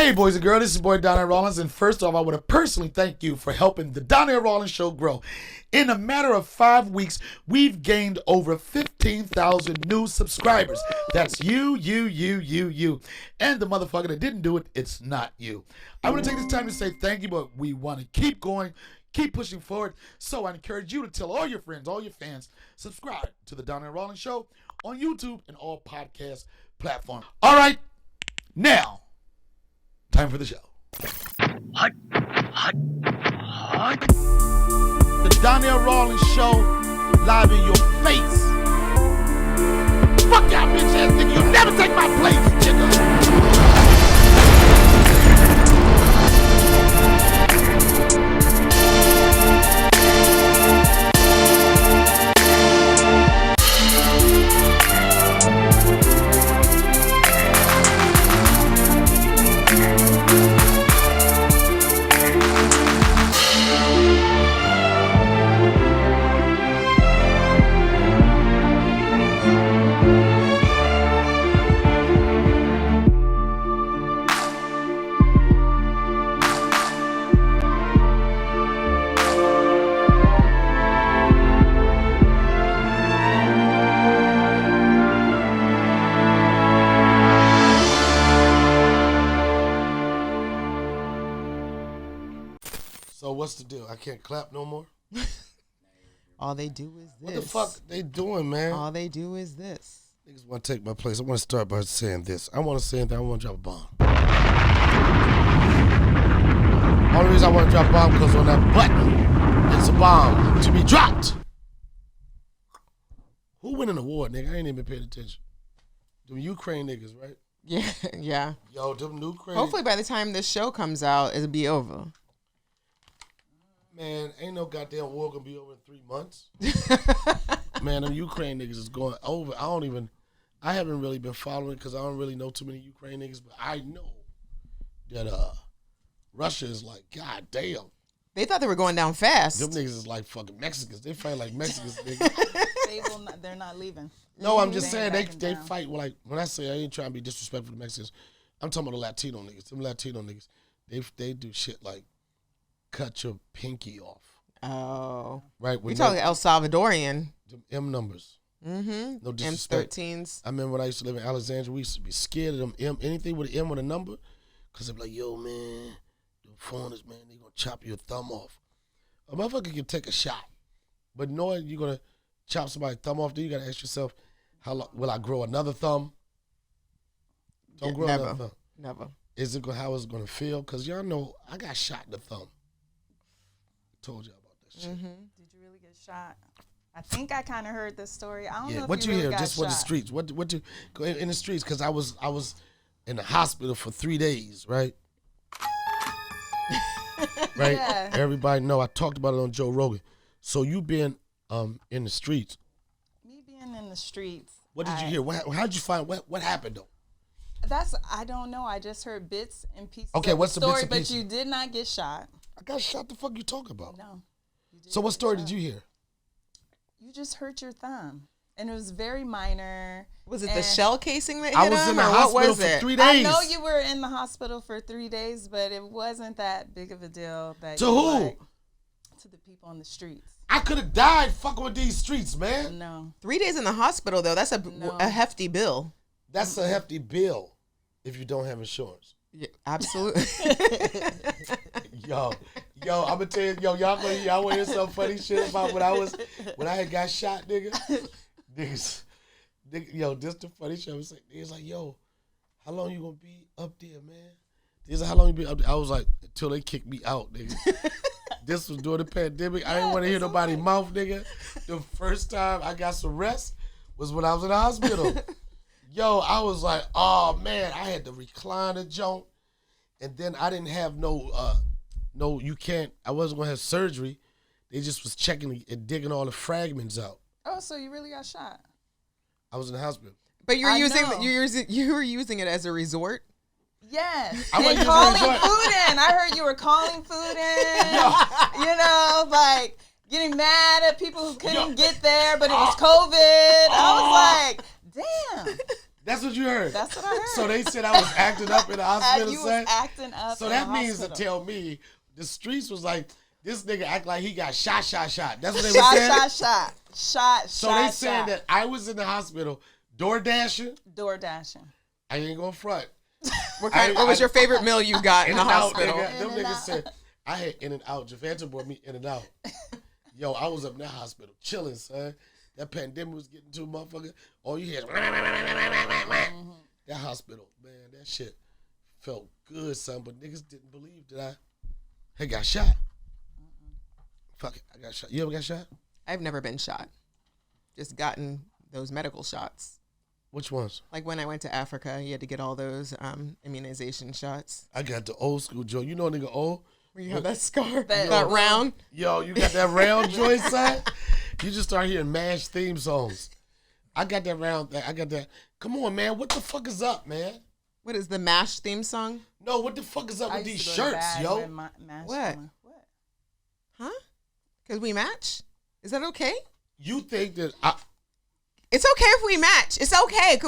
Hey, boys and girls, this is your boy Donnell Rawlings, and first off, I want to personally thank you for helping the Donnell Rawlings Show grow. In a matter of 5 weeks, we've gained over 15,000 new subscribers. That's you. And the motherfucker that didn't do it, it's not you. I want to take this time to say thank you, but we want to keep going, keep pushing forward. So I encourage you to tell all your friends, all your fans, subscribe to the Donnell Rawlings Show on YouTube and all podcast platforms. All right, now, time for the show. Hot. The Donnell Rawlings Show, live in your face. Fuck y'all bitch ass nigga, you never take my place, nigga. So what's the deal? I can't clap no more? All they do is this. What the fuck they doing, man? All they do is this. Niggas want to take my place. I want to start by saying this. I want to say that I want to drop a bomb. Only reason I want to drop a bomb because on that button, it's a bomb to be dropped. Who winning the war, nigga? I ain't even paying attention. Them Ukraine niggas, right? Yeah. Yo, them Ukraine. Hopefully by the time this show comes out, it'll be over. Man, ain't no goddamn war gonna be over in 3 months. Man, them Ukraine niggas is going over. I haven't really been following because I don't really know too many Ukraine niggas, but I know that Russia is like, god damn. They thought they were going down fast. Them niggas is like fucking Mexicans. They fight like Mexicans, nigga. They're not leaving. No, I'm just saying they fight like, when I say I ain't trying to be disrespectful to Mexicans, I'm talking about the Latino niggas. Them Latino niggas, they do shit like cut your pinky off. Oh. Right. You're talking El Salvadorian. Them M numbers. Mm-hmm. No disrespect. M13s. I remember when I used to live in Alexandria, we used to be scared of them M, anything with an M with a number, because they'd be like, yo, man, them foreigners, man, they going to chop your thumb off. A motherfucker can take a shot, but knowing you're going to chop somebody's thumb off, then you got to ask yourself, how long will I grow another thumb? Don't grow another thumb. Never. How is it going to feel? Because y'all know I got shot in the thumb. Told y'all about that shit. Mm-hmm. Did you really get shot? I think I kind of heard this story. I don't know if what you you really hear? got Just shot. what the streets? What you go in the streets? Because I was in the hospital for 3 days, right? Right. Yeah. Everybody know I talked about it on Joe Rogan. So you been in the streets? Me being in the streets. What did you hear? How'd you find? What happened though? I don't know. I just heard bits and pieces. Okay, of what's the story, bits and pieces? But you did not get shot. I got shot. The fuck you talking about? No. You didn't So what get story shot. did you hear? You just hurt your thumb, and it was very minor. Was it the And shell casing that hit I was him, in the or what hospital was for it? 3 days. I know you were in the hospital for 3 days, but it wasn't that big of a deal. That To you, who? like, to the people on the streets. I could have died fucking with these streets, man. No. 3 days in the hospital, though, that's No. a hefty bill. That's a hefty bill if you don't have insurance. Yeah, absolutely. Yo, I'm gonna tell you, y'all want to hear some funny shit about when I had got shot, nigga. Niggas, yo, this the funny shit I was saying. Niggas like, yo, how long you gonna be up there, man? Niggas like, how long you be up there? I was like, until they kicked me out, nigga. This was during the pandemic. I didn't want to hear nobody's mouth, nigga. The first time I got some rest was when I was in the hospital. Yo, I was like, oh man, I had to recline the joint, and then I didn't have I wasn't gonna have surgery. They just was checking and digging all the fragments out. Oh, so you really got shot? I was in the hospital. But you I know. were using it as a resort. Yes. I wasn't And using calling the resort. food in. I heard you were calling food in. You know, like getting mad at people who couldn't get there, but it was COVID. I was like, damn. That's what you heard. That's what I heard. So they said I was acting up in the hospital. You was acting up. So in that the means hospital. to tell me the streets was like, this nigga act like he got shot. That's what they were saying. Shot. So they saying that I was in the hospital door dashing. I ain't gonna front. What was your favorite meal you got in the hospital? Nigga. Them niggas said I had In and Out. Javante brought me In and Out. Yo, I was up in that hospital chilling, son. That pandemic was getting to a motherfucker. All you hear is that hospital, man. That shit felt good, son. But niggas didn't believe that I had got shot. Fuck it, I got shot. You ever got shot? I've never been shot. Just gotten those medical shots. Which ones? Like when I went to Africa, you had to get all those immunization shots. I got the old school joint. You know a nigga old? Where you have that scar, That- that round. Yo, you got that round joint, son? You just start hearing MASH theme songs. I got that round thing. I got that. Come on, man. What the fuck is up, man? What is the MASH theme song? No, what the fuck is up I with these used to go to shirts, bag yo? with What? Huh? Because we match? Is that okay? You think that It's okay if we match. It's okay.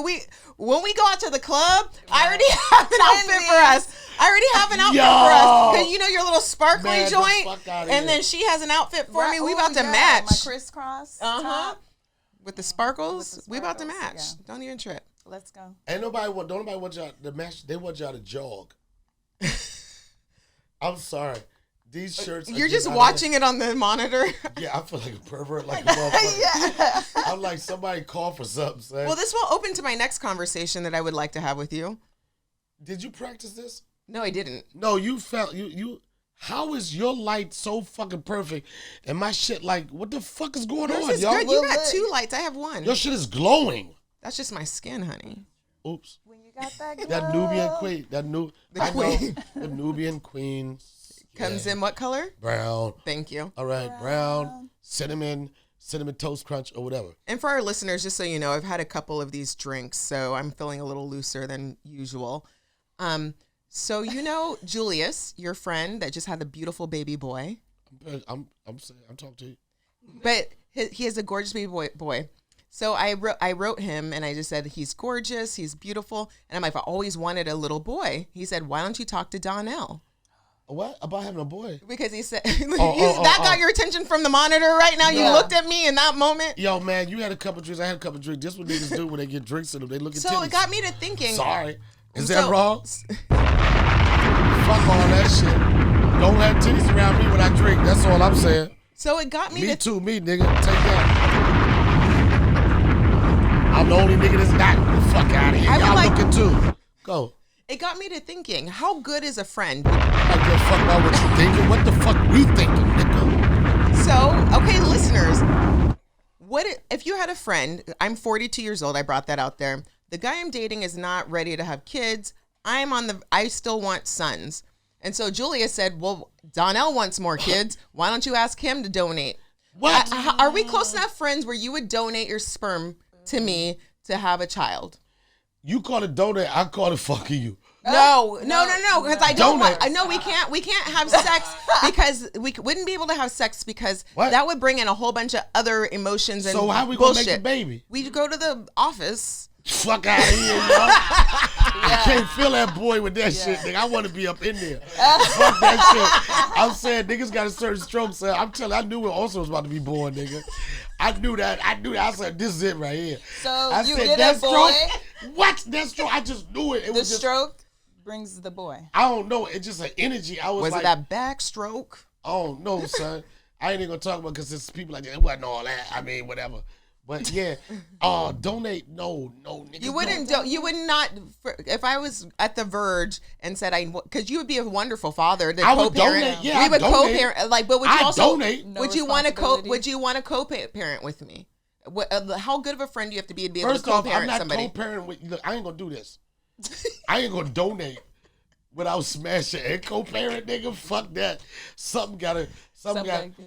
When we go out to the club, I already have an outfit for us. I already have an outfit for us. Because you know your little sparkly Man, the joint? fuck outta And here. then she has an outfit for me. We Ooh, about to yeah, match. My crisscross top. With the sparkles, With the we about to sparkles, match. yeah. Don't even trip. Let's go. don't nobody want y'all to match. They want y'all to jog. I'm sorry. These shirts. You're just watching it on the monitor. Yeah, I feel like a pervert, like a motherfucker. I'm like somebody call for something, son. Well, this will open to my next conversation that I would like to have with you. Did you practice this? No, I didn't. No, you felt you. How is your light so fucking perfect, and my shit like what the fuck is going Yours on, is y'all? good. You got 2 lights. I have 1. Your shit is glowing. That's just my skin, honey. Oops. When you got that glow. That Nubian queen. I queen. know, the Nubian queen. Comes in what color? Brown. Thank you. All right, brown, cinnamon toast crunch or whatever. And for our listeners, just so you know, I've had a couple of these drinks, so I'm feeling a little looser than usual. So you know Julius, your friend that just had the beautiful baby boy, I'm talking to you. but he has a gorgeous baby boy. So I wrote him and I just said he's gorgeous, he's beautiful, and I'm like, I always wanted a little boy. He said, why don't you talk to Donnell? What about having a boy? Because he said that got your attention from the monitor right now. You looked at me in that moment. Yo, man, you had a couple drinks. I had a couple drinks. This what niggas do when they get drinks in them. They look at So titties. it got me to thinking. Sorry. Is So- that wrong? Fuck all that shit. Don't have titties around me when I drink. That's all I'm saying. So it got me Me to too, me, nigga. Take that. I'm the only nigga that's not. The fuck out of here. I would Y'all like- looking too. Go. It got me to thinking, how good is a friend? I don't give a fuck about what you thinking. What the fuck we thinking, nigga? So, okay, listeners, if you had a friend, I'm 42 years old, I brought that out there. The guy I'm dating is not ready to have kids. I still want sons. And so Julia said, well, Donnell wants more kids. Why don't you ask him to donate? What? Are we close enough friends where you would donate your sperm to me to have a child? You call it donate, I call it fucking you. No, because I don't Donate. want. I know we can't have sex because we wouldn't be able to have sex because What? that would bring in a whole bunch of other emotions and So how we gonna bullshit. make a baby? We go to the office. Fuck out of here, yo. I can't feel that boy with that shit, nigga. I want to be up in there. Fuck that shit. I'm saying niggas got a certain stroke, son. I'm telling you, I knew it also was about to be born, nigga. I knew that. I said, this is it right here. So I you said, get that a boy. stroke? What? That stroke? I just knew it. It The was just, stroke brings the boy. I don't know. It's just an energy. I was Was like, it that backstroke? I don't know, son. I ain't even gonna talk about because there's people like that. It wasn't all that. I mean, whatever. But yeah, donate. No, nigga. You wouldn't. You would not. If I was at the verge and said because you would be a wonderful father. To I would co-parent. donate. Yeah, we I would donate. co-parent. Like, but would you I also donate. No would you want to responsibility. Would you want to co-parent with me? How good of a friend do you have to be able First to off, co-parent I'm not somebody? co-parenting with you. Look, I ain't gonna do this. I ain't gonna donate without smashing and co-parent, nigga. Fuck that. Something got.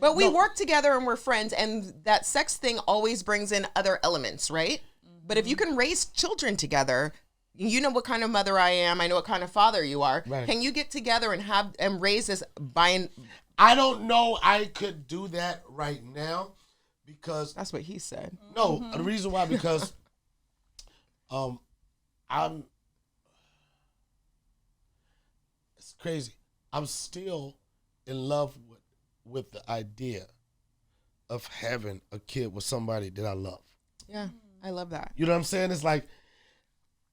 But we No. work together and we're friends, and that sex thing always brings in other elements, right? But if you can raise children together, you know what kind of mother I am. I know what kind of father you are. Right. Can you get together and raise this by? I don't know. I could do that right now because That's what he said. no. The reason why because It's crazy. I'm still in love with the idea of having a kid with somebody that I love. Yeah, I love that. You know what I'm saying? It's like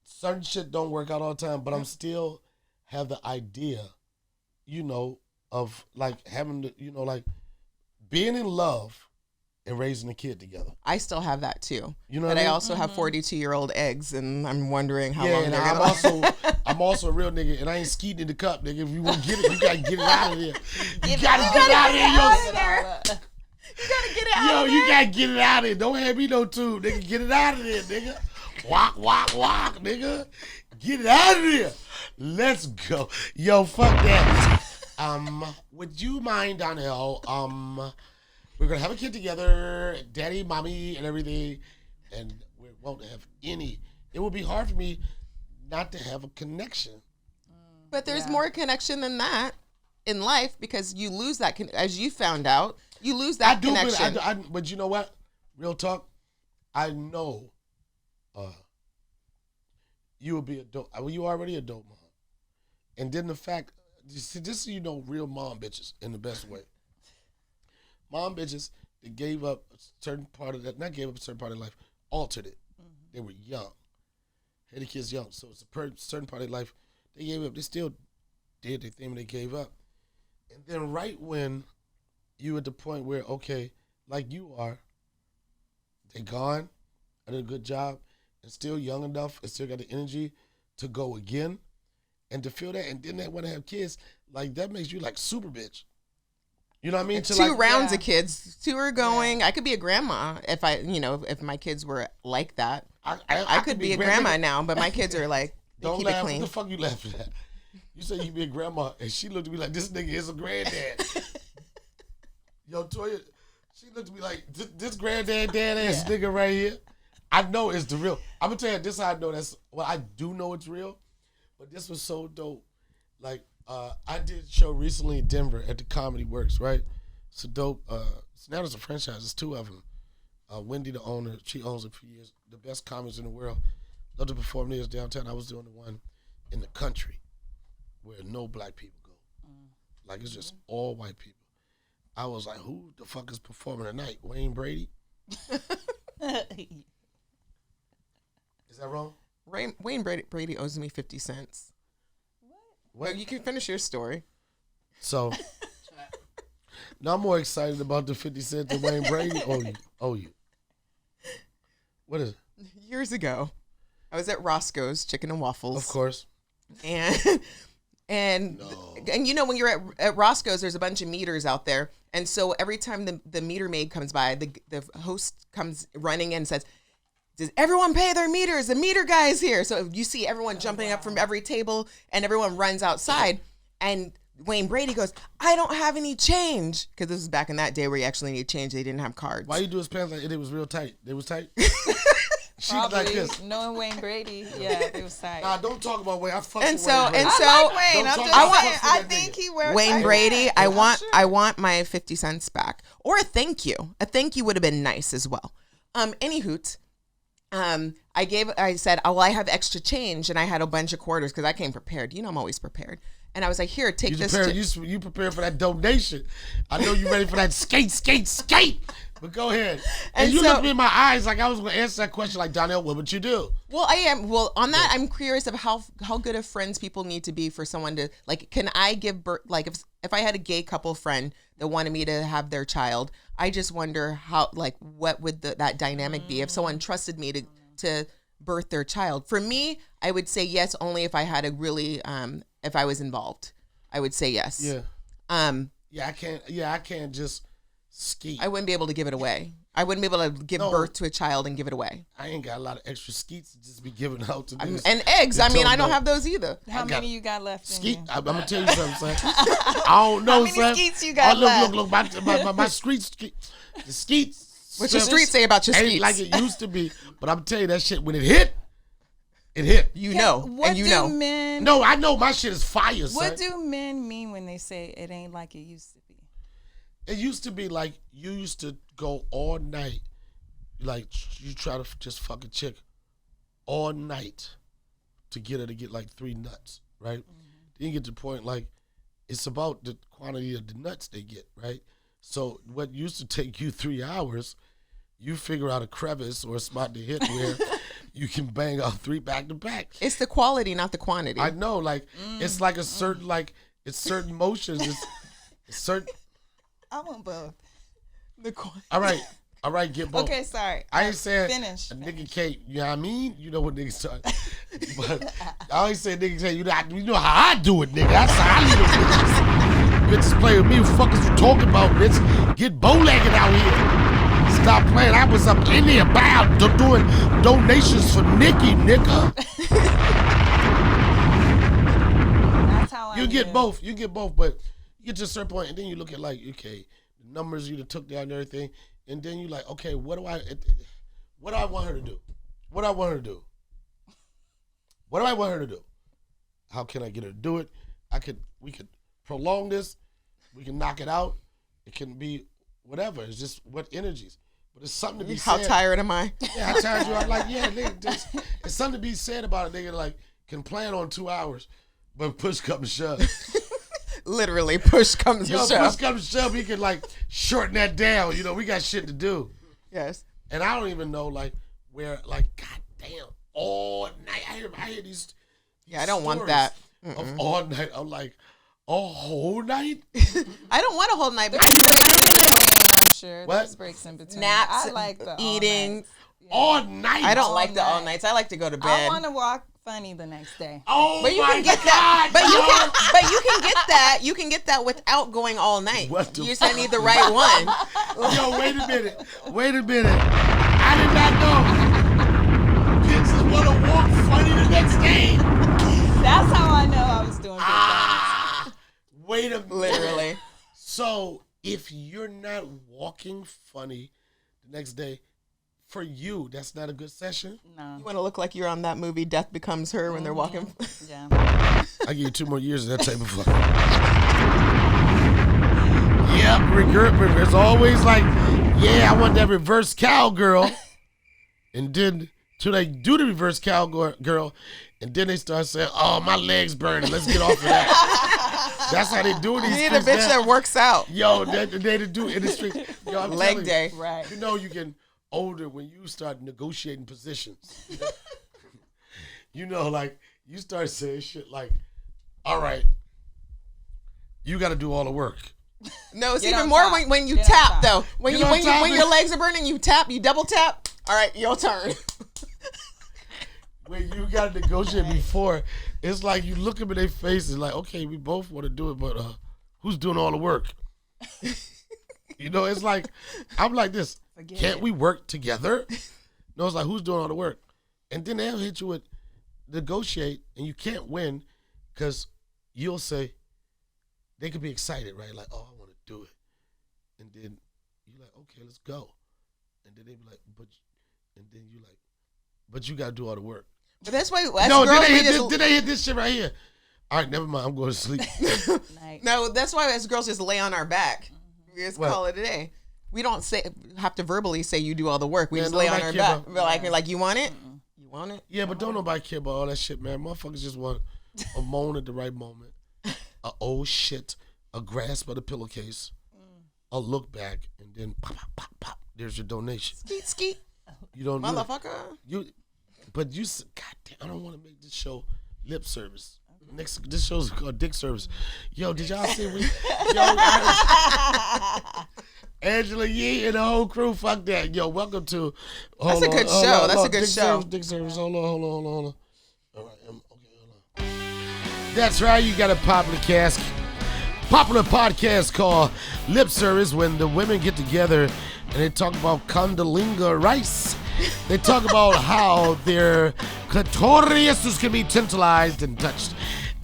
certain shit don't work out all the time, but I'm still have the idea, of like having the, like being in love and raising a kid together. I still have that too. You know but what I mean? also have 42-year-old eggs, and I'm wondering how long and they're gonna. I'm also a real nigga, and I ain't skeeting in the cup, nigga. If you want to get it, you gotta get it out of there. You gotta get it out of there. You gotta get it out. You gotta get it out of there. Don't have me no tube, nigga. Get it out of there, nigga. Walk, nigga. Get it out of there. Let's go. Yo, fuck that. Would you mind, Donnell? We're gonna have a kid together, daddy, mommy, and everything, and we won't have any. It would be hard for me not to have a connection. But there's more connection than that in life, because you lose that, as you found out, you lose that connection. But you know what? Real talk. I know you will be a dope. Well, you already a dope mom. And then the fact, this real mom bitches in the best way. Mom bitches that gave up a certain part of that, not gave up a certain part of life, altered it. Mm-hmm. They were young. Had the kids young. So it's a certain part of their life they gave up. They still did their thing when they gave up. And then right when you at the point where, okay, like you are, they gone, I did a good job, and still young enough and still got the energy to go again and to feel that, and then they want to have kids, like that makes you like super bitch. You know what I mean? Two rounds of kids. Two are going. I could be a grandma if if my kids were like that. I could be a grandma now, but my kids are like, they don't keep laugh. it clean. What the fuck you laughing at? You say you be a grandma, and she looked at me like, this nigga is a granddad. Yo, Toya, she looked at me like, this granddad, dad-ass nigga right here. I know it's the real. I'm going to tell you, this how I know I do know it's real, but this was so dope. Like, I did a show recently in Denver at the Comedy Works, right? It's a dope. So now there's a franchise. There's two of them. Wendy, the owner, she owns it for years. The best comics in the world. Love to perform there downtown. I was doing the one in the country where no black people go. Like, it's just all white people. I was like, who the fuck is performing tonight? Wayne Brady? Is that wrong? Wayne Brady owes me 50 cents. What? You can finish your story. So, now I'm more excited about the 50 cent than Wayne Brady owe you. What is it? Years ago, I was at Roscoe's Chicken and Waffles. Of course. And when you're at Roscoe's, there's a bunch of meters out there. And so every time the meter maid comes by, the host comes running in and says, does everyone pay their meters? The meter guy is here. So you see everyone jumping up from every table, and everyone runs outside. And Wayne Brady goes, I don't have any change. Because this was back in that day where you actually need change. They didn't have cards. Why you do his pants like it was real tight? They was tight? She Probably, like this. knowing Wayne Brady, it was tight. Nah, don't talk about Wayne. I fuck And with so- Wayne Brady. and so- I like Wayne. Don't I'm talk just about saying. that I nigga. think he wears Wayne tight Brady, pants. I want my 50 cents back. Or a thank you. A thank you would have been nice as well. Anywho, I said, oh, well, I have extra change, and I had a bunch of quarters because I came prepared. You know, I'm always prepared. And I was like, here, take this. You prepared for that donation. I know you ready for that skate. But go ahead. And you looked me in my eyes like I was going to answer that question like, Donnell, what would you do? Well, I am. Well, on that, I'm curious of how good of friends people need to be for someone to, like, can I give birth, like, if I had a gay couple friend that wanted me to have their child, I just wonder how, like, what would that dynamic be if someone trusted me to birth their child. For me, I would say yes only if I had a really, if I was involved. I would say yes. Yeah. I can't just skeet. I wouldn't be able to give it away. I wouldn't be able to give birth to a child and give it away. I ain't got a lot of extra skeets to just be giving out to And eggs. I mean, I don't have those either. How many you got left skeet. in I'm gonna tell you something, son. I don't know, How many skeets you got left? Look, my street the skeets. What's your street say about your ain't skeets? like it used to be, but I'm telling you that shit when it hit. It hit. You know, What and you do know. men? No, I know my shit is fire, son. What do men mean when they say it ain't like it used to be? It used to be like you used to go all night, like you try to just fuck a chick all night, to get her to get like 3 nuts, right? Then you get to the point like it's about the quantity of the nuts they get, right? So what used to take you 3 hours, you figure out a crevice or a spot to hit where you can bang out 3 back to back. It's the quality, not the quantity. I know, like it's like a certain it's certain motions. It's certain. I want both. The quantity. All right, get both. Okay, sorry. I ain't saying Finish. a nigga can't. You know what I mean? You know what niggas say. But I always say niggas say you know how I do it, nigga. That's how I leave them bitches. Bitches play with me. What the fuck is you talking about, bitch? Get bow-legged out here. Stop playing. I was up in there doing donations for Nikki, nigga. That's how I You get live. both. You get both, but you get to a certain point, and then you look at like, okay, the numbers you done took down and everything, and then you like, okay, what do I want her to do? What do I want her to do? What do I want her to do? How can I get her to do it? We could prolong this. We can knock it out. It can be whatever. It's just what energies. But it's something to be How said. tired am I? Yeah, how tired you are. Like, yeah, nigga, it's something to be said about it. Nigga, like, can plan on 2 hours, but push comes to shove. Literally, push comes to Yo, shove. push comes to shove, we can, like, shorten that down. You know, we got shit to do. Yes. And I don't even know, like, where, like, goddamn, all night. I hear these Yeah, I don't want stories that. of all night. I'm like, a whole night? I don't want a whole night. I'm sure What? there's breaks in between. Naps, I like the eating. All night? I don't All like the all night. nights. I like to go to I bed. want to walk funny the next day. Oh, But you my can get God, that. But you no. can. But you can get that. You can get that without going all night. What the You just need the right one. Yo, wait a minute. I did not know. Bitches want to walk funny the next day. That's how I know I was doing good Ah, wait a minute. Literally. So if you're not walking funny the next day, for you, that's not a good session? things. No. You want to look like you're on that movie Death Becomes Her when they're walking. Yeah. I give you 2 more years of that type of fuck. Yep, it's always like, yeah, I want that reverse cowgirl. And then, till they do the reverse cowgirl, and then they start saying, oh, my leg's burning. Let's get off of that. That's how they do these You need a things bitch now. that works out. Yo, they do in the street. Yo, I'm Leg telling day. You, Right. you know you get older when you start negotiating positions. You know, like, you start saying shit like, all right, you got to do all the work. No, it's Get even on more top. when you Get on tap top. though. When Get you on when top your and- legs are burning, you tap. You double tap. All right, your turn. When you got to negotiate before, it's like you look them in their faces like, okay, we both want to do it, but who's doing all the work? You know, it's like, I'm like this. Forget Can't it. we work together? No, it's like, who's doing all the work? And then they'll hit you with negotiate, and you can't win because you'll say, they could be excited, right? Like, oh, I want to do it. And then you're like, okay, let's go. And then they be like, and then you like, but you got to do all the work. But that's why as No, girls did we they, hit just this, did they hit this shit right here? All right, never mind. I'm going to sleep. Like, no. That's why as girls just lay on our back. We just What? call it a day. We don't have to verbally say you do all the work. We Man, just lay on nobody our care back. about- We're like, you want it? You want it? Yeah, but don't nobody care about all that shit, man. Motherfuckers just want a moan at the right moment, a oh shit, a grasp of the pillowcase, a look back, and then pop, pop, pop, pop. There's your donation. Skeet skeet, You don't do that. motherfucker. But you, goddamn, I don't want to make this show lip service. This show's called dick service. Yo, did y'all see Angela Yee and the whole crew? Fuck that. Yo, welcome to. That's a good show. That's a good Dick show. Service, dick service. Hold on. All right. Okay, hold on. That's right. You got a popular podcast called Lip Service, when the women get together and they talk about condolinga rice. They talk about how their clitorises can be tantalized and touched.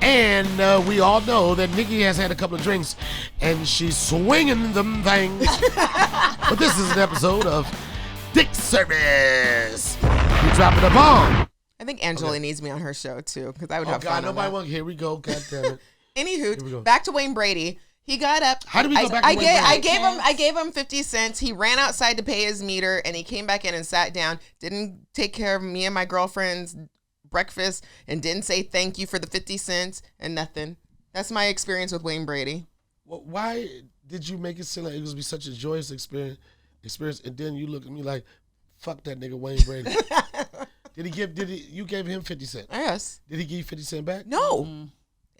And we all know that Nikki has had a couple of drinks and she's swinging them things. But this is an episode of Dick Service. We dropping a bomb. I think Angela needs me on her show too, because I would Oh, have fun. God, on nobody that. wants. Here we go. God damn it. Anywho, Here we go. back to Wayne Brady. He got up. How do we go back to Wayne Brady? I gave him 50 cents. He ran outside to pay his meter, and he came back in and sat down. Didn't take care of me and my girlfriend's breakfast and didn't say thank you for the 50 cents and nothing. That's my experience with Wayne Brady. Well, why did you make it seem like it was be such a joyous experience, and then you look at me like, fuck that nigga Wayne Brady? You gave him 50 cents? Yes. Did he give you 50 cents back? No.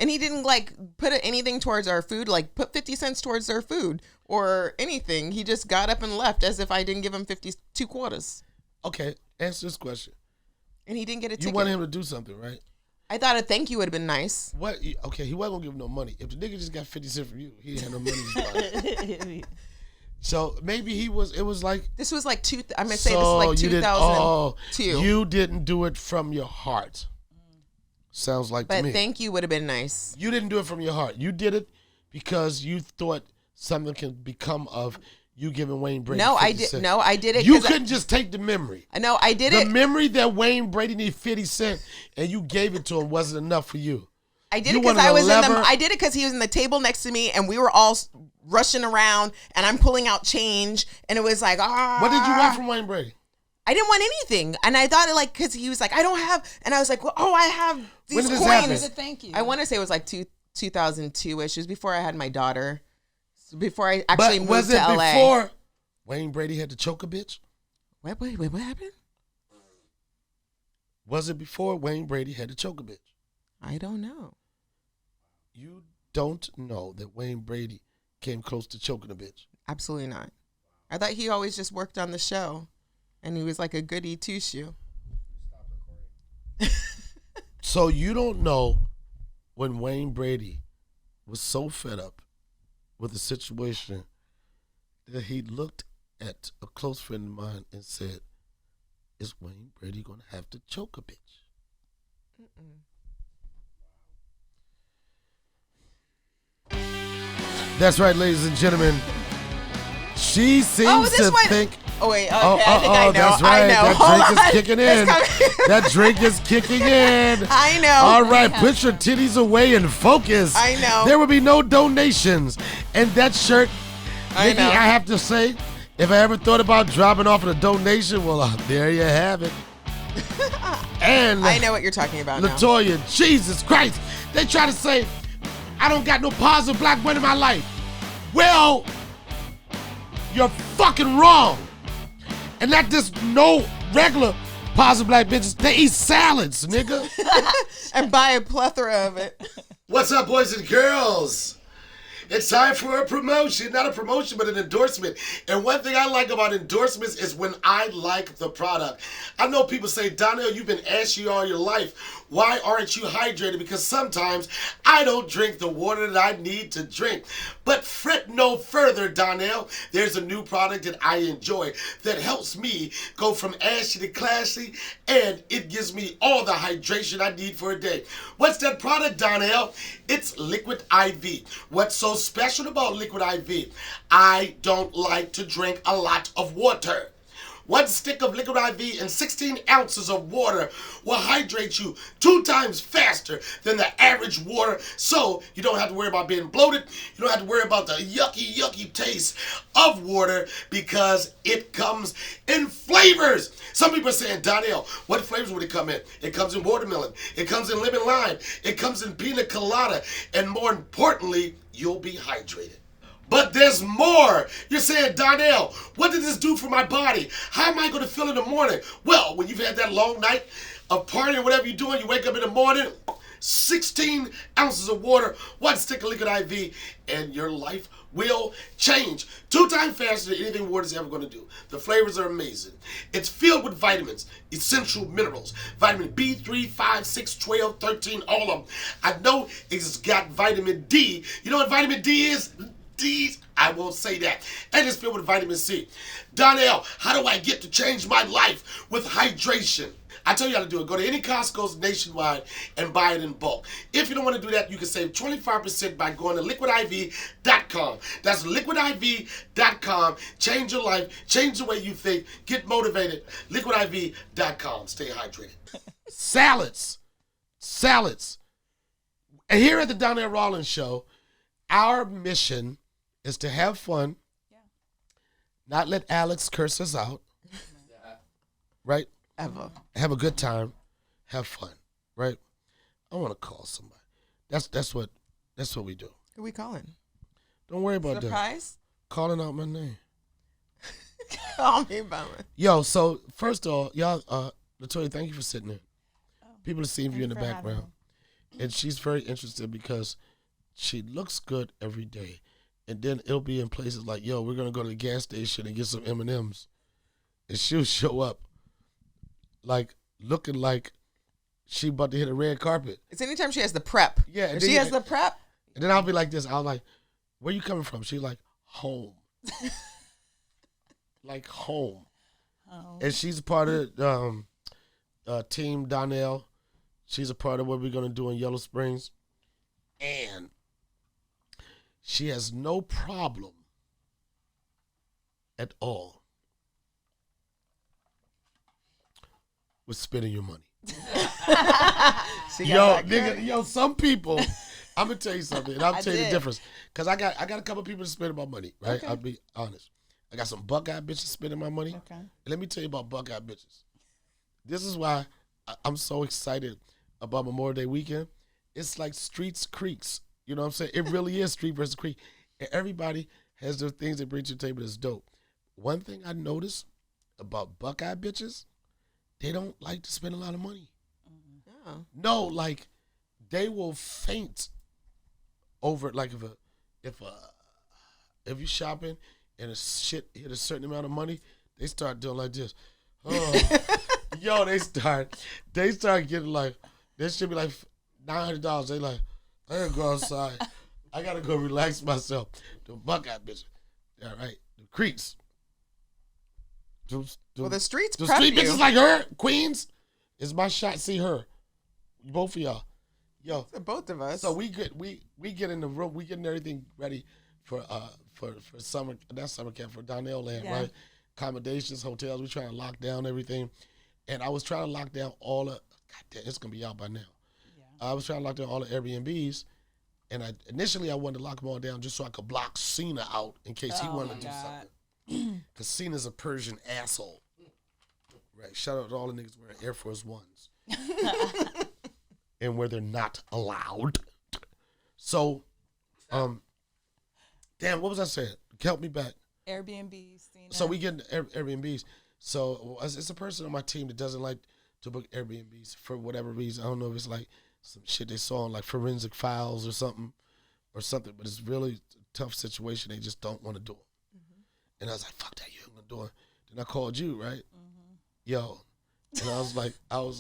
And he didn't like put anything towards our food, like put 50 cents towards their food or anything. He just got up and left as if I didn't give him 52 quarters. Okay, answer this question. And he didn't get a ticket. You wanted him to do something, right? I thought a thank you would have been nice. What? Okay, he wasn't gonna give him no money. If the nigga just got 50 cents from you, he had no money in his pocket. So maybe it was like. This was like I'm gonna say this is like 2002. You didn't do it from your heart. Sounds like to me. But thank you would have been nice. You didn't do it from your heart. You did it because you thought something can become of you giving Wayne Brady. No, 50 I did. cents. No, I did it. You couldn't just take the memory. No, I did it. The memory that Wayne Brady needed 50 cents and you gave it to him wasn't enough for you. I did it because I did it because he was in the table next to me and we were all rushing around and I'm pulling out change and it was like, What did you want from Wayne Brady? I didn't want anything. And I thought it like, because he was like, I don't have, and I was like, well, I have these When did this coins. happen? Thank you. I want to say it was like 2002-ish. It was before I had my daughter. So before I actually moved to LA. Was it before Wayne Brady had to choke a bitch? Wait, what happened? Was it before Wayne Brady had to choke a bitch? I don't know. You don't know that Wayne Brady came close to choking a bitch? Absolutely not. I thought he always just worked on the show. And he was like a goody two-shoe. So you don't know when Wayne Brady was so fed up with the situation that he looked at a close friend of mine and said, is Wayne Brady going to have to choke a bitch? That's right, ladies and gentlemen. She seems to think... Oh, wait. Okay, I think I know. That's right. I know. That drink is kicking in. That drink is kicking in. I know. All right, put your titties away and focus. I know. There will be no donations. And that shirt, Nikki, I have to say, if I ever thought about dropping off a donation, well, there you have it. And I know what you're talking about now. LaToya, Jesus Christ. They try to say, I don't got no positive black women in my life. Well, you're fucking wrong. And not just no regular positive black bitches. They eat salads, nigga. And buy a plethora of it. What's up, boys and girls? It's time for a promotion. Not a promotion, but an endorsement. And one thing I like about endorsements is when I like the product. I know people say, Donnell, you've been ashy all your life. Why aren't you hydrated? Because sometimes I don't drink the water that I need to drink. But fret no further, Donnell. There's a new product that I enjoy that helps me go from ashy to classy, and it gives me all the hydration I need for a day. What's that product, Donnell? It's Liquid IV. What's so special about Liquid IV? I don't like to drink a lot of water. One stick of Liquid IV and 16 ounces of water will hydrate you 2 times faster than the average water, so you don't have to worry about being bloated. You don't have to worry about the yucky taste of water because it comes in flavors. Some people are saying, Donnell, what flavors would it come in? It comes in watermelon. It comes in lemon lime. It comes in pina colada. And more importantly, you'll be hydrated. But there's more. You're saying, Donnell, what did this do for my body? How am I going to feel in the morning? Well, when you've had that long night of partying or whatever you're doing, you wake up in the morning, 16 ounces of water, 1 stick of Liquid IV, and your life will change 2 times faster than anything water's ever going to do. The flavors are amazing. It's filled with vitamins, essential minerals, vitamin B3, 5, 6, 12, 13, all of them. I know it's got vitamin D. You know what vitamin D is? I won't say that. And it's filled with vitamin C. Donnell, how do I get to change my life with hydration? I tell you how to do it. Go to any Costco's nationwide and buy it in bulk. If you don't want to do that, you can save 25% by going to liquidiv.com. That's liquidiv.com. Change your life. Change the way you think. Get motivated. liquidiv.com. Stay hydrated. Salads. And here at the Donnell Rawlings Show, our mission is to have fun, not let Alex curse us out, right? Ever. Have a good time, have fun. right? I want to call somebody. That's what we do. Who we calling? Don't worry about that. Surprise? Calling out my name. Call me by my. Yo, so first of all, y'all, Latoya, thank you for sitting there. People are seeing you in the Thanks for having background. And she's very interested because she looks good every day. And then it'll be in places like, yo, we're going to go to the gas station and get some M&Ms. And she'll show up like looking like she about to hit a red carpet. It's anytime she has the prep. Yeah. If she has the prep. And then I'll be like this. I'll like, where you coming from? She's like, home. Like home. Oh. And she's a part of Team Donnell. She's a part of what we're going to do in Yellow Springs. And she has no problem at all with spending your money. Yo, some people, I'm going to tell you something, and I'll tell you the difference. Because I got a couple people spending my money, right? Okay. I'll be honest. I got some Buckeye bitches spending my money. Okay. And let me tell you about Buckeye bitches. This is why I'm so excited about Memorial Day weekend. It's like streets, creeks. You know what I'm saying? It really is street versus creek. And everybody has their things they bring to the table that's dope. One thing I noticed about Buckeye bitches, they don't like to spend a lot of money. Oh. No, like they will faint over like if you shopping and a shit hit a certain amount of money, they start doing like this. Oh. Yo, they start getting like, this should be like $900. They like, I gotta go outside. I gotta go relax myself. The Buckeye bitch. All right. The creeps. Well, the streets The prep street you. bitches like her, Queens, is my shot. See her. Both of y'all. Yo. So both of us. So we get in the room, we getting everything ready for summer, not summer camp, for Donnell land, Yeah. right? Accommodations, hotels, we trying to lock down everything. And I was trying to lock down all the, goddamn, it's gonna be out by now. Yeah. I was trying to lock down all the Airbnbs, and initially I wanted to lock them all down just so I could block Cena out in case he Oh wanted my to do God. something. Because Cena's a Persian asshole. Right, shout out to all the niggas wearing Air Force Ones. And where they're not allowed. So, damn, what was I saying? Help me back. Airbnb. Cena. So we get Airbnbs. So it's a person on my team that doesn't like to book Airbnbs for whatever reason. I don't know if it's like some shit they saw on like Forensic Files or something, but it's really a tough situation. They just don't want to do it. Mm-hmm. And I was like, fuck that, you ain't gonna do it. Then I called you, right? Mm-hmm. Yo. And I was like, I'm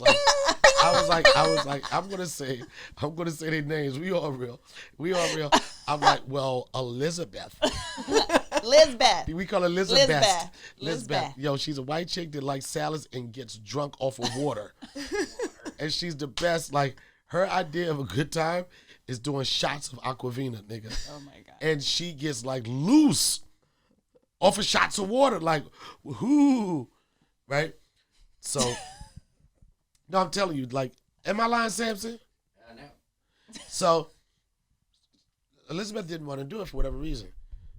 gonna say their names. We all real. I'm like, well, Elizabeth. Lisbeth. We call her Elizabeth. Lisbeth. Yo, she's a white chick that likes salads and gets drunk off of water. And she's the best. Like, her idea of a good time is doing shots of Aquavina, nigga. Oh my God. And she gets like loose off of shots of water, like, whoo, right? So, no, I'm telling you, like, am I lying, Samson? I know. So, Elizabeth didn't want to do it for whatever reason.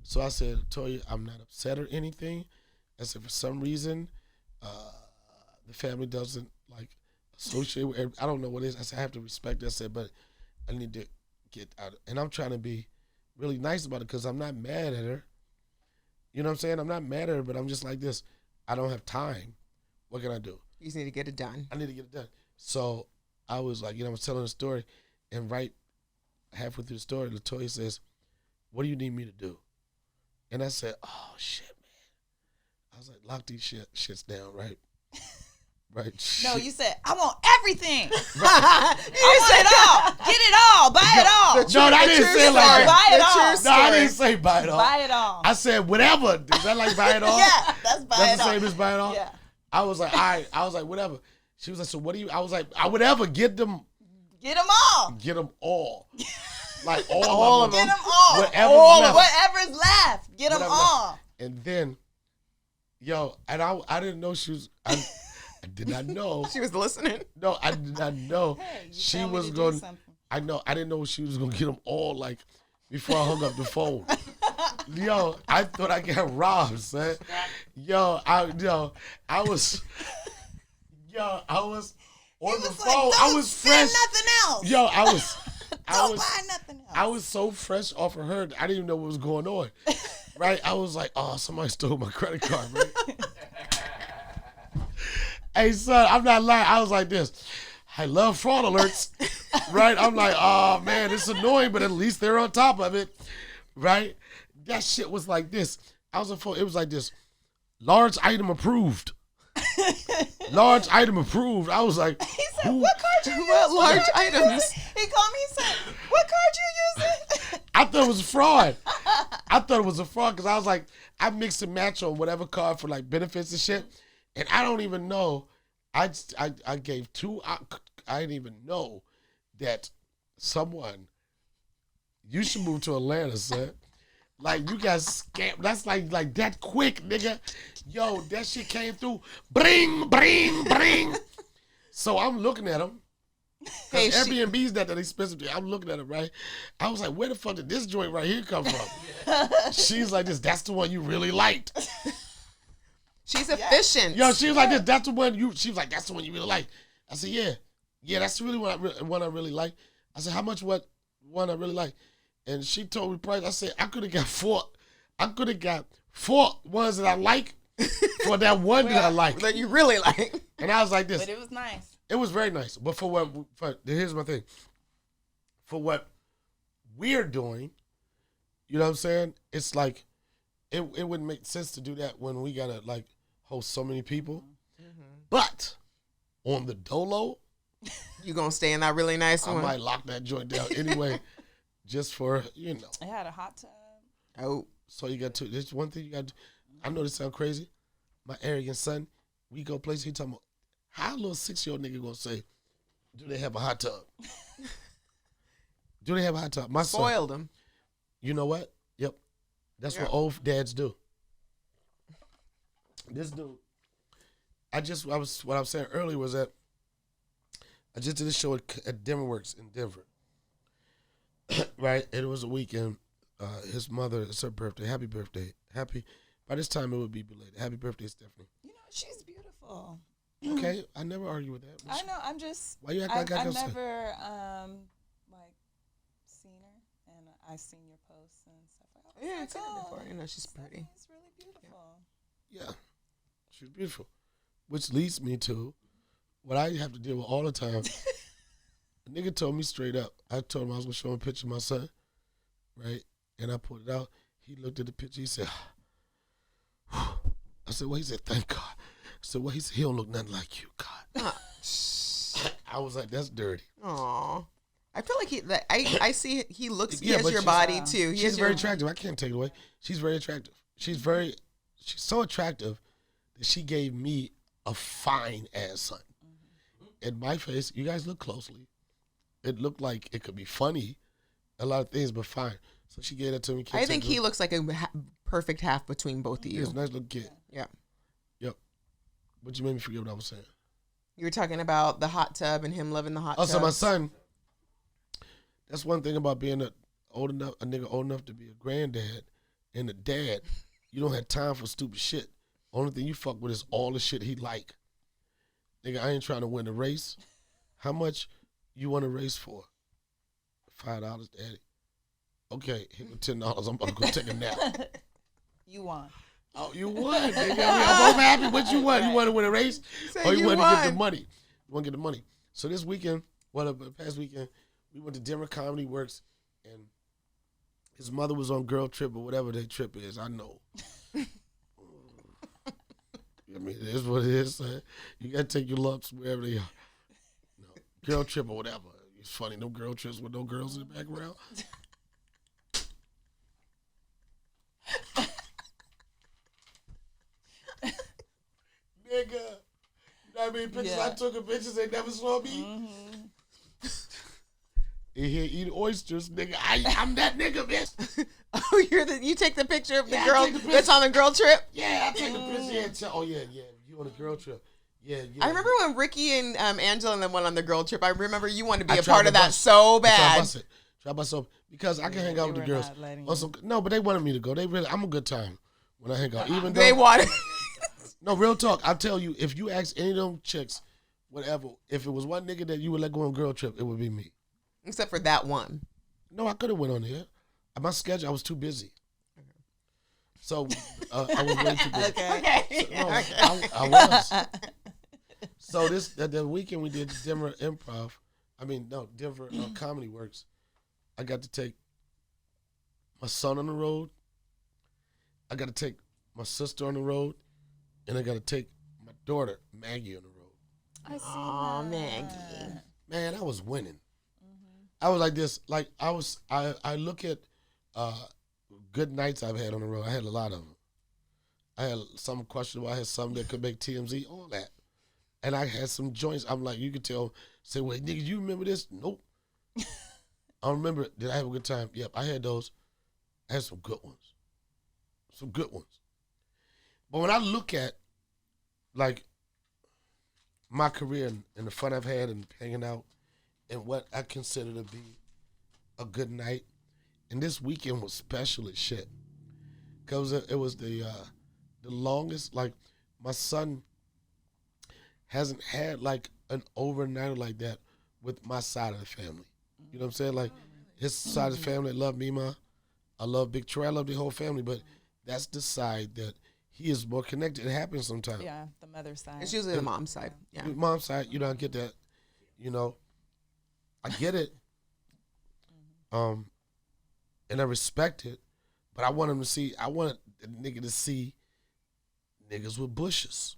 So I said, Toya, I'm not upset or anything. I said, for some reason, the family doesn't, like, associate with, I don't know what it is. I said, I have to respect it. I said, but I need to get out. And I'm trying to be really nice about it because I'm not mad at her. You know what I'm saying? I'm not mad at her, but I'm just like this. I don't have time. What can I do? You just need to get it done. I need to get it done. So I was like, I was telling a story, and right halfway through the story, Latoya says, what do you need me to do? And I said, oh, shit, man. I was like, lock these shits down, right? Right. No, Shit. you said, I want everything. Right. I want it all. Get it all. Buy it all. No, I didn't say it like that. Buy it The all. true No, I story. didn't say buy it all. Buy it all. I said whatever. Is that like buy it all? Yeah, that's buy That's it the all. same as buy it all? Yeah. I was like, all right. I was like, whatever. She was like, so what do you, I was like, I whatever. Get them Get them all. all. Like all of them. Get them all. Whatever's left. Whatever's left. Get them Whatever all. And then, yo, and I didn't know she was, I did not know. She was listening. No, I did not know Hey, you she tell me was to do going, something. I know, I didn't know she was going to get them all, like, before I hung up the phone. Yo, I thought I got robbed, son. Yo, I was On the was phone, like, I "Don't was send fresh. nothing else. Yo, I Don't buy nothing else. I was so fresh off of her. I didn't even know what was going on. Right? I was like, oh, somebody stole my credit card, right? Hey, son, I'm not lying. I was like this. I love fraud alerts. Right? I'm like, oh, man, it's annoying, but at least they're on top of it. Right? That shit was like this. I was on phone. It was like this. Large item approved. Large item approved. I was like, He said, what card you using? What large card you items? using?" He called me, he said, what card you using? I thought it was a fraud. I thought it was a fraud because I was like, I mixed and match on whatever card for like benefits and shit. And I don't even know. I gave two. I didn't even know that someone, you should move to Atlanta, son. Like, you got scammed. That's like that quick, nigga. Yo, that shit came through. Bring, bring, bring. So I'm looking at them. Hey, Airbnb's that expensive. I'm looking at it, right? I was like, where the fuck did this joint right here come from? She's like this. That's the one you really liked. she's efficient. Yo, she was like this. That's the one you. She was like, that's the one you really like. I said, yeah, that's really one I really like. I said, how much? What one I really like? And she told me price. I said, I could have got four. I could have got 4 ones that I like for that one that I like. That you really like. And I was like this. But it was nice. It was very nice. But here's my thing. For what we're doing, you know what I'm saying? It's like, it wouldn't make sense to do that when we got to like host so many people. Mm-hmm. But on the Dolo, You gonna stay in that really nice I one? might lock that joint down anyway, just for, you know. It had a hot tub. Oh. So you got to, there's one thing you got to do. I know this sound crazy. My arrogant son, we go places, he talking about, how a little 6-year-old nigga gonna say, do they have a hot tub? Do they have a hot tub? My son, Spoiled him. you know what? Yep. That's what old dads do. This dude, what I was saying earlier was that I just did a show at DenverWorks in Denver. Right? And it was a weekend. His mother, it's her birthday. Happy birthday. By this time it would be belated. Happy birthday, Stephanie. You know, she's beautiful. Okay, I never argue with that. I know. I'm just. Why you act like I I've don't say? never like seen her, and I seen your posts and stuff like that. Yeah, I've seen her before. You know, she's pretty. It's really beautiful. Yeah, she's beautiful. Which leads me to what I have to deal with all the time. A nigga told me straight up. I told him I was going to show him a picture of my son, right? And I pulled it out. He looked at the picture. He said, I said, well, he said, thank God. I said, well, he said, he don't look nothing like you, God. I was like, that's dirty. Aw. I feel like I see he looks, he Yeah, has but your she's- body too. He She's has very your, attractive. I can't take it away. She's very attractive. She's so attractive that she gave me a fine ass son. In my face, you guys look closely. It looked like it could be funny, a lot of things, but fine. So she gave that to me. Can't I think take it he looks like a perfect half between both of you. He's a nice little kid. Yeah. Yep. But you made me forget what I was saying. You were talking about the hot tub and him loving the hot tub. Also, my son. That's one thing about being a nigga old enough to be a granddad and a dad. You don't have time for stupid shit. Only thing you fuck with is all the shit he like. Nigga, I ain't trying to win a race. How much you want a race for? $5, daddy. Okay, here go $10. I'm about to go take a nap. You won. Oh, you won, nigga. I'm both happy. What you want? You want to win a race? Or you want to get the money? You want to get the money. So this weekend, the past weekend, we went to Denver Comedy Works, and his mother was on girl trip or whatever their trip is. I know. I mean, it is what it is. You got to take your lumps wherever they are. No, girl trip or whatever. It's funny, no girl trips with no girls in the background. Nigga, you know how many pictures I took of bitches they never saw me? Mm-hmm. In here eating oysters, nigga. I'm that nigga, bitch. Oh, you take the picture of the girl that's on the girl trip? Yeah, I take the picture. Yeah, you on a girl trip. Yeah. I remember when Ricky and Angela and them went on the girl trip. I remember you wanted to be a part of that so bad. Try bust it. Because I can hang out with the girls. Also, no, but they wanted me to go. I'm a good time when I hang out. Even though They wanted. no, real talk. I'll tell you, if you ask any of them chicks whatever. If it was one nigga that you would let go on a girl trip, it would be me. Except for that one. No, I could have went on there. My schedule, I was too busy. So I was way too busy. Okay. So, no, I was. So the weekend we did Denver Denver Comedy Works. I got to take my son on the road. I got to take my sister on the road, and I got to take my daughter Maggie on the road. I see. Aw, Maggie. Man, I was winning. I was like this. Like I look at good nights I've had on the road. I had a lot of them. I had some questionable. I had some that could make TMZ. All that. And I had some joints. I'm like, you could tell. Say, well, nigga, you remember this? Nope. I remember. Did I have a good time? Yep, I had those. I had some good ones. Some good ones. But when I look at, like, my career and the fun I've had and hanging out and what I consider to be a good night, and this weekend was special as shit. Because it was the longest, like, my son hasn't had, like, an overnight like that with my side of the family. You know what I'm saying? Like, his side of the family, I love Mima. I love Big Troy. I love the whole family. But that's the side that he is more connected. It happens sometimes. Yeah, the mother's side. It's usually the mom's side. Yeah. Mom's side, you know, I get that. You know, I get it. And I respect it. But I want him to see, I want the nigga to see niggas with bushes.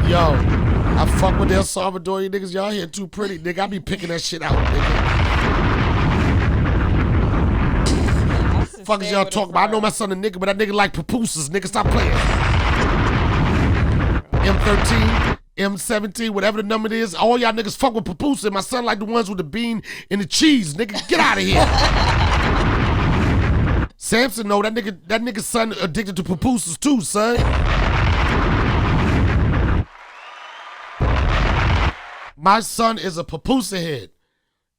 Yo, I fuck with the El Salvadorian niggas. Y'all here too pretty, nigga. I be picking that shit out, nigga. Fuck is y'all talking about? I know my son a nigga, but that nigga like pupusas, nigga. Stop playing. M13, M17, whatever the number it is. All y'all niggas fuck with pupusas. My son like the ones with the bean and the cheese, nigga. Get out of here. Samson, no, that nigga's son addicted to pupusas too, son. My son is a pupusa head.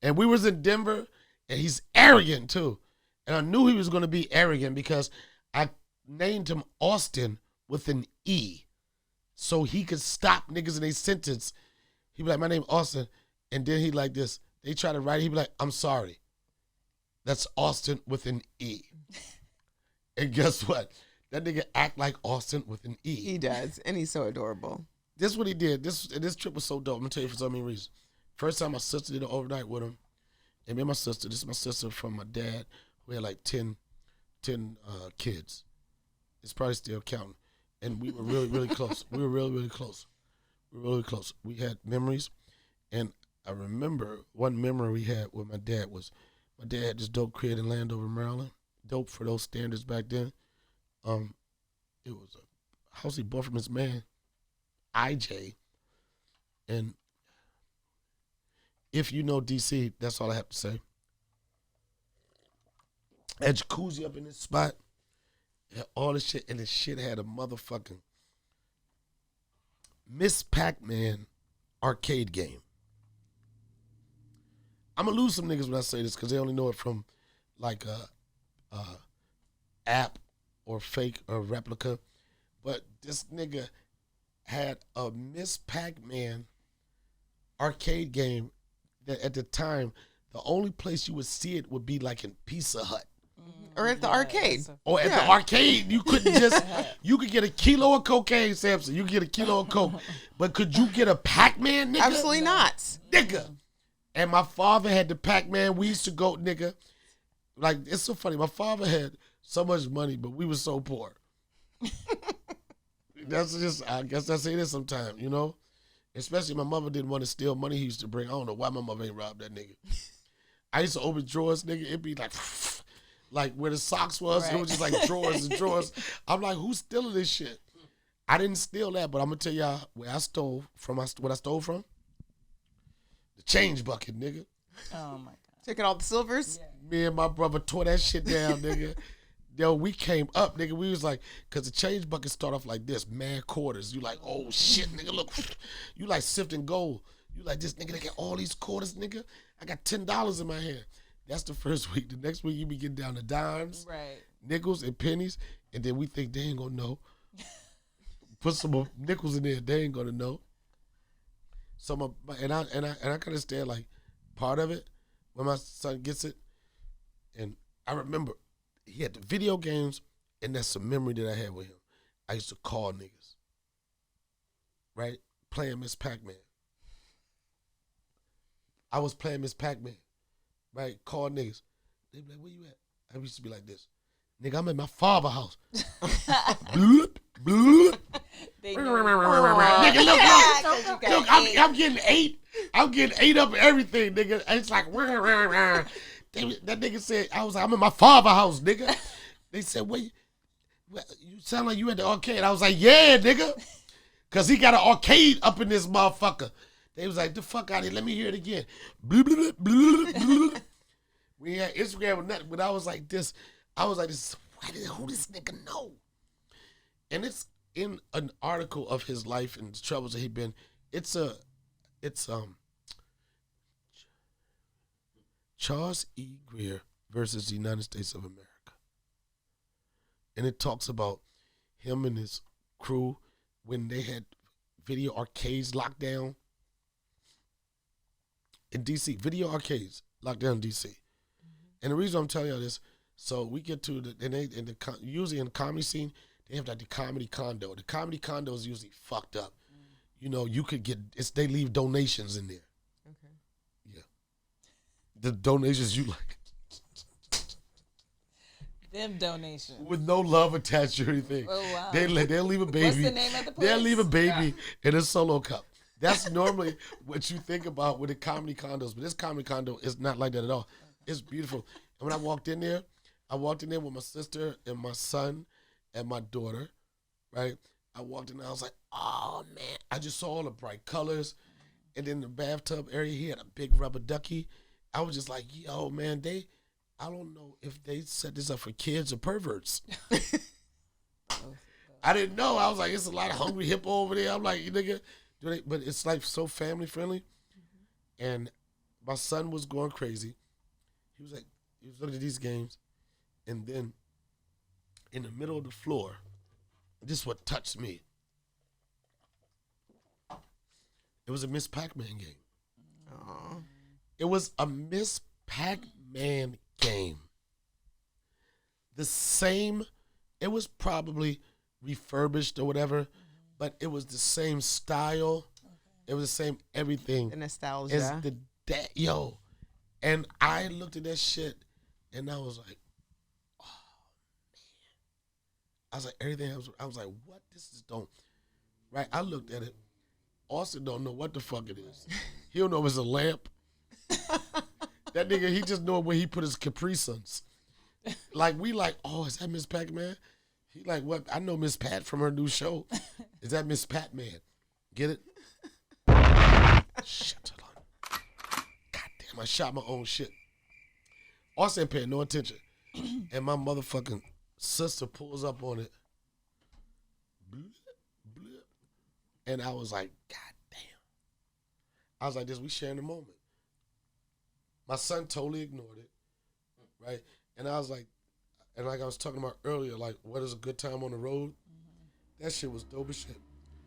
And we was in Denver, and he's arrogant too. And I knew he was going to be arrogant because I named him Austin with an E. So he could stop niggas in a sentence. He'd be like, my name Austin. And then he like this. They try to write it. He'd be like, I'm sorry. That's Austin with an E. And guess what? That nigga act like Austin with an E. He does. And he's so adorable. This is what he did. This trip was so dope. I'm going to tell you for so many reasons. First time my sister did an overnight with him. And me and my sister, this is my sister from my dad, who had like 10 kids. It's probably still counting. And we were really, really close. We were really, really close. We were really close. We had memories. And I remember one memory we had with my dad was, my dad had this dope crib in Landover, Maryland. Dope for those standards back then. It was a house he bought from his man, IJ. And if you know DC, that's all I have to say. Had jacuzzi up in this spot. Had all this shit, and this shit had a motherfucking Miss Pac-Man arcade game. I'm gonna lose some niggas when I say this because they only know it from like a app or fake or replica. But this nigga had a Miss Pac-Man arcade game that at the time, the only place you would see it would be like in Pizza Hut. Or at the arcade. Or at the arcade. You couldn't just, you could get a kilo of cocaine, Samson. You could get a kilo of coke. But could you get a Pac-Man, nigga? Absolutely not. Nigga. And my father had the Pac-Man. We used to go, nigga. Like, it's so funny. My father had so much money, but we were so poor. That's just, I guess I say this sometimes, you know? Especially my mother didn't want to steal money he used to bring. I don't know why my mother ain't robbed that nigga. I used to open drawers, nigga. It'd be like where the socks was. Right. It was just like drawers and drawers. I'm like, who's stealing this shit? I didn't steal that, but I'm going to tell y'all where I stole from. What I stole from? The change bucket, nigga. Oh, my God. Taking all the silvers? Yeah. Me and my brother tore that shit down, nigga. Yo, we came up, nigga. We was like, because the change bucket start off like this, mad quarters. You like, oh, shit, nigga, look. You like sifting gold. You like, this nigga, they got all these quarters, nigga. I got $10 in my hand. That's the first week. The next week, you be getting down to dimes, right, nickels, and pennies. And then we think they ain't going to know. put some nickels in there. They ain't gonna know. So and I can understand like part of it when my son gets it, and I remember he had the video games, and that's a memory that I had with him. I used to call niggas, right, playing Miss Pac-Man. I was playing Miss Pac-Man, right, call niggas. They be like, where you at? I used to be like this. Nigga, I'm at my father's house. Bloop, bloop. Nigga, look, I'm getting 8. I'm getting 8 up everything, nigga. And it's like, that nigga said, I was like, I'm in my father's house, nigga. They said, wait, you sound like you at the arcade. I was like, yeah, nigga. Because he got an arcade up in this motherfucker. They was like, the fuck out of here. Let me hear it again. Bloop, bloop, bloop, bloop. We had Instagram or nothing, but I was like this. Who this nigga know? And it's in an article of his life and the troubles that he been. It's Charles E. Greer versus the United States of America. And it talks about him and his crew when they had video arcades locked down in D.C. Video arcades locked down in D.C. And the reason I'm telling you this, so we get to usually in the comedy scene, they have like the comedy condo. The comedy condo is usually fucked up. You know, you could get, they leave donations in there. Okay. Yeah. The donations you like. Them donations. With no love attached or anything. Oh, wow. They'll leave a baby. What's the name of the place? They'll leave a baby in a solo cup. That's normally what you think about with the comedy condos. But this comedy condo is not like that at all. It's beautiful. And when I walked in there with my sister and my son and my daughter, right? I walked in there, I was like, oh, man. I just saw all the bright colors. And then the bathtub area, he had a big rubber ducky. I was just like, yo, man, I don't know if they set this up for kids or perverts. I didn't know. I was like, it's a lot of hungry hippo over there. I'm like, nigga, but it's like so family friendly. And my son was going crazy. He was looking at these games. And then in the middle of the floor, this is what touched me. It was a Miss Pac-Man game. Aww. It was a Miss Pac-Man game. The same, it was probably refurbished or whatever, but it was the same style. It was the same everything. The nostalgia. As yo. And I looked at that shit and I was like, oh man. I was like, everything I was like, what? This is don't. Right? I looked at it. Austin don't know what the fuck it is. He don't know if it's a lamp. That nigga, he just know where he put his Capri Suns. Like, we like, oh, is that Miss Pac-Man? He like, what? I know Miss Pat from her new show. Is that Miss Pat-Man? Get it? Shut up. Goddamn, I shot my own shit. Austin ain't paying no attention. And my motherfucking sister pulls up on it. And I was like, God damn. I was like, we sharing the moment. My son totally ignored it, right? And I was like, and like I was talking about earlier, like, what is a good time on the road? That shit was dope as shit.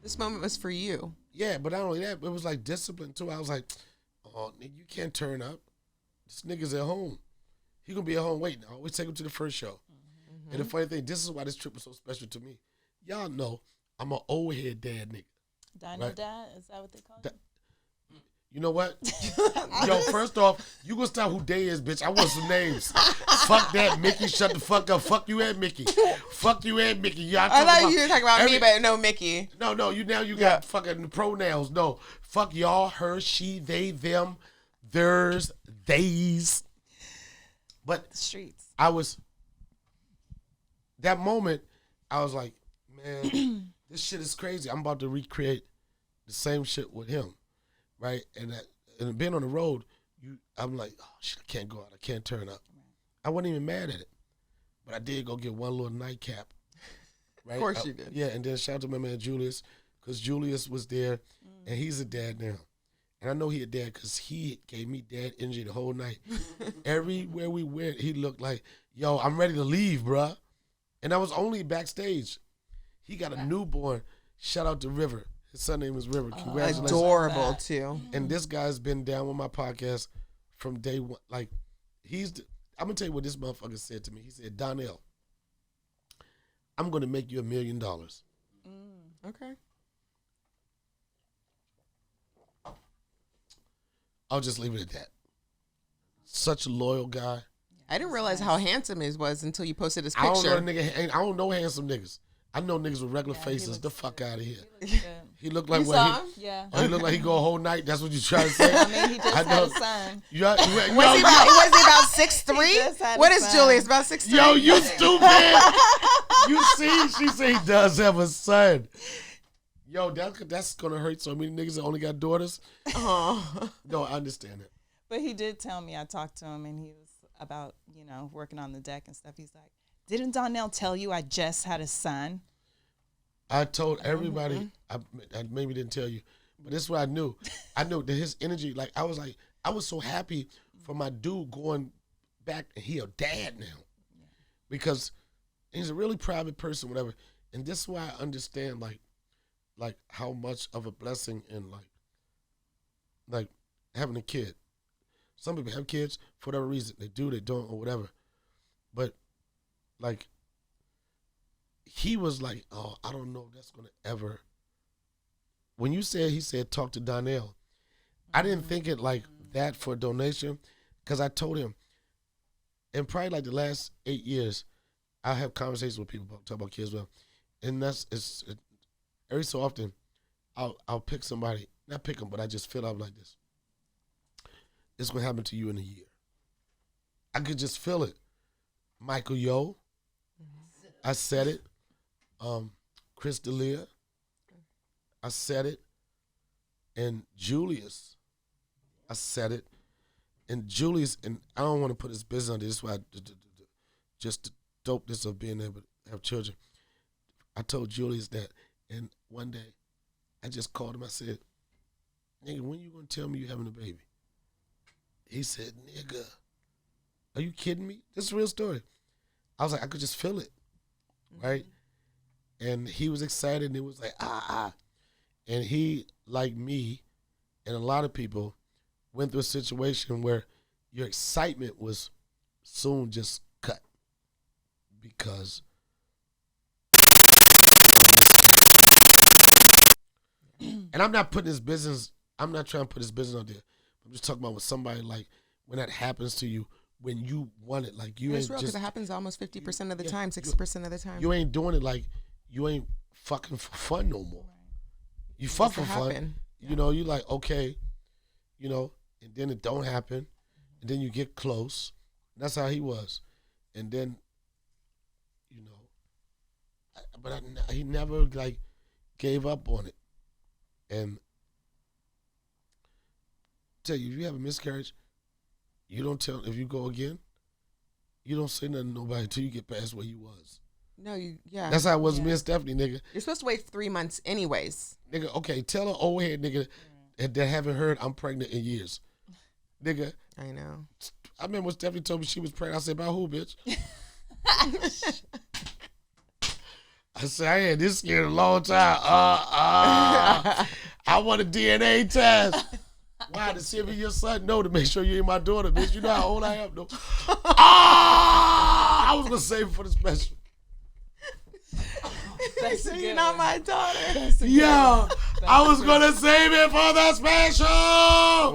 This moment was for you. Yeah, but not only that, it was like discipline too. I was like, oh, nigga, you can't turn up. This nigga's at home. He gonna be at home waiting. I always take him to the first show. Mm-hmm. And the funny thing, this is why this trip was so special to me. Y'all know I'm an old head dad nigga. Dino right? Dad? Is that what they call it? You know what? Yo, first off, you gonna stop who day is, bitch. I want some names. Fuck that, Mickey. Shut the fuck up. Fuck you and Mickey. Fuck you and Mickey. Y'all I thought you were talking about me, but no Mickey. No, you got fucking pronouns. No. Fuck y'all, her, she, they, them, theirs, theys. But streets. That moment, I was like, man, this shit is crazy. I'm about to recreate the same shit with him. Right, and being on the road, I'm like, oh shit, I can't go out, I can't turn up. I wasn't even mad at it, but I did go get one little nightcap. Right, of course you did. Yeah, and then shout out to my man Julius, because Julius was there, and he's a dad now, and I know he a dad because he gave me dad energy the whole night. Everywhere we went, he looked like, yo, I'm ready to leave, bruh. And I was only backstage. He got a newborn. Shout out to River. His son name is River. Congratulations. Adorable too. And this guy's been down with my podcast from day one. Like, I'm going to tell you what this motherfucker said to me. He said, Donnell, I'm going to make you $1 million. Okay. I'll just leave it at that. Such a loyal guy. I didn't realize how handsome he was until you posted his I picture. don't know I don't know handsome niggas. I know niggas with regular faces. The fuck out of here. He looked like You saw him? Yeah. Oh, he looked like he go a whole night. That's what you trying to say? I mean, he just had a son. Was he about 6'3"? What is Julius? About 6'3"? Yo, you stupid. You see, she say he does have a son. Yo, that's going to hurt so many niggas that only got daughters. Oh. No, I understand it. But he did tell me, I talked to him, and he was about, working on the deck and stuff. He's like, didn't Donnell tell you I just had a son? I told everybody, I maybe didn't tell you, but this is what I knew. I knew that his energy, I was so happy for my dude going back, and he a dad now. Because he's a really private person, whatever. And this is why I understand, like how much of a blessing and like having a kid. Some people have kids for whatever reason. They do, they don't, or whatever. But he was like, oh, I don't know if that's gonna ever. When he said talk to Donnell, I didn't think it like that for a donation, because I told him, in probably the last 8 years, I have conversations with people talk about kids, well, and every so often, I'll pick somebody, not pick them, but I just feel out like this. It's gonna happen to you in a year. I could just feel it. Michael Yo, I said it. Chris D'Elia, I said it. And Julius, I said it. And Julius, and I don't want to put his business on this, is why just the dopeness of being able to have children. I told Julius that, and one day, I just called him, I said, nigga, when you gonna tell me you having a baby? He said, nigga, are you kidding me? This is a real story. I was like, I could just feel it, right? And he was excited, and it was like, And he, like me, and a lot of people, went through a situation where your excitement was soon just cut. Because and I'm not putting his business, I'm not trying to put his business out there. I'm just talking about with somebody, like, when that happens to you, when you want it, like, you It's ain't real, just, because it happens almost 50% of the time, 60% of the time. you ain't doing it like, you ain't fucking for fun no more. You fuck for fun. You know, you like, okay, and then it don't happen, and then you get close. That's how he was. And then, he never, gave up on it. And tell you, if you have a miscarriage, you don't tell, if you go again, you don't say nothing to nobody until you get past where you was. No, yeah. That's how it was with me and Stephanie, nigga. You're supposed to wait 3 months anyways. Nigga, okay, tell an old head nigga that haven't heard I'm pregnant in years. Nigga. I know. I remember when Stephanie told me she was pregnant. I said, about who, bitch? I said, I had this scared a long time. I want a DNA test. Why? To see if your son? No, to make sure you ain't my daughter, bitch. You know how old I am, though. I was going to save it for the special. So you're not my daughter. Yo, I was going to save it for the special.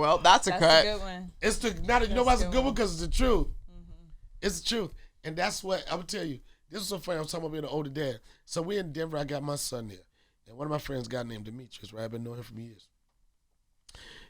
Well, that's a cut. That's a good one. It's you know what's a good one? Because it's the truth. Mm-hmm. It's the truth. And that's what, I'm going to tell you, this is so funny. I'm talking about being an older dad. So we in Denver, I got my son there. And one of my friends, a guy named Demetrius, right? I've been knowing him for years.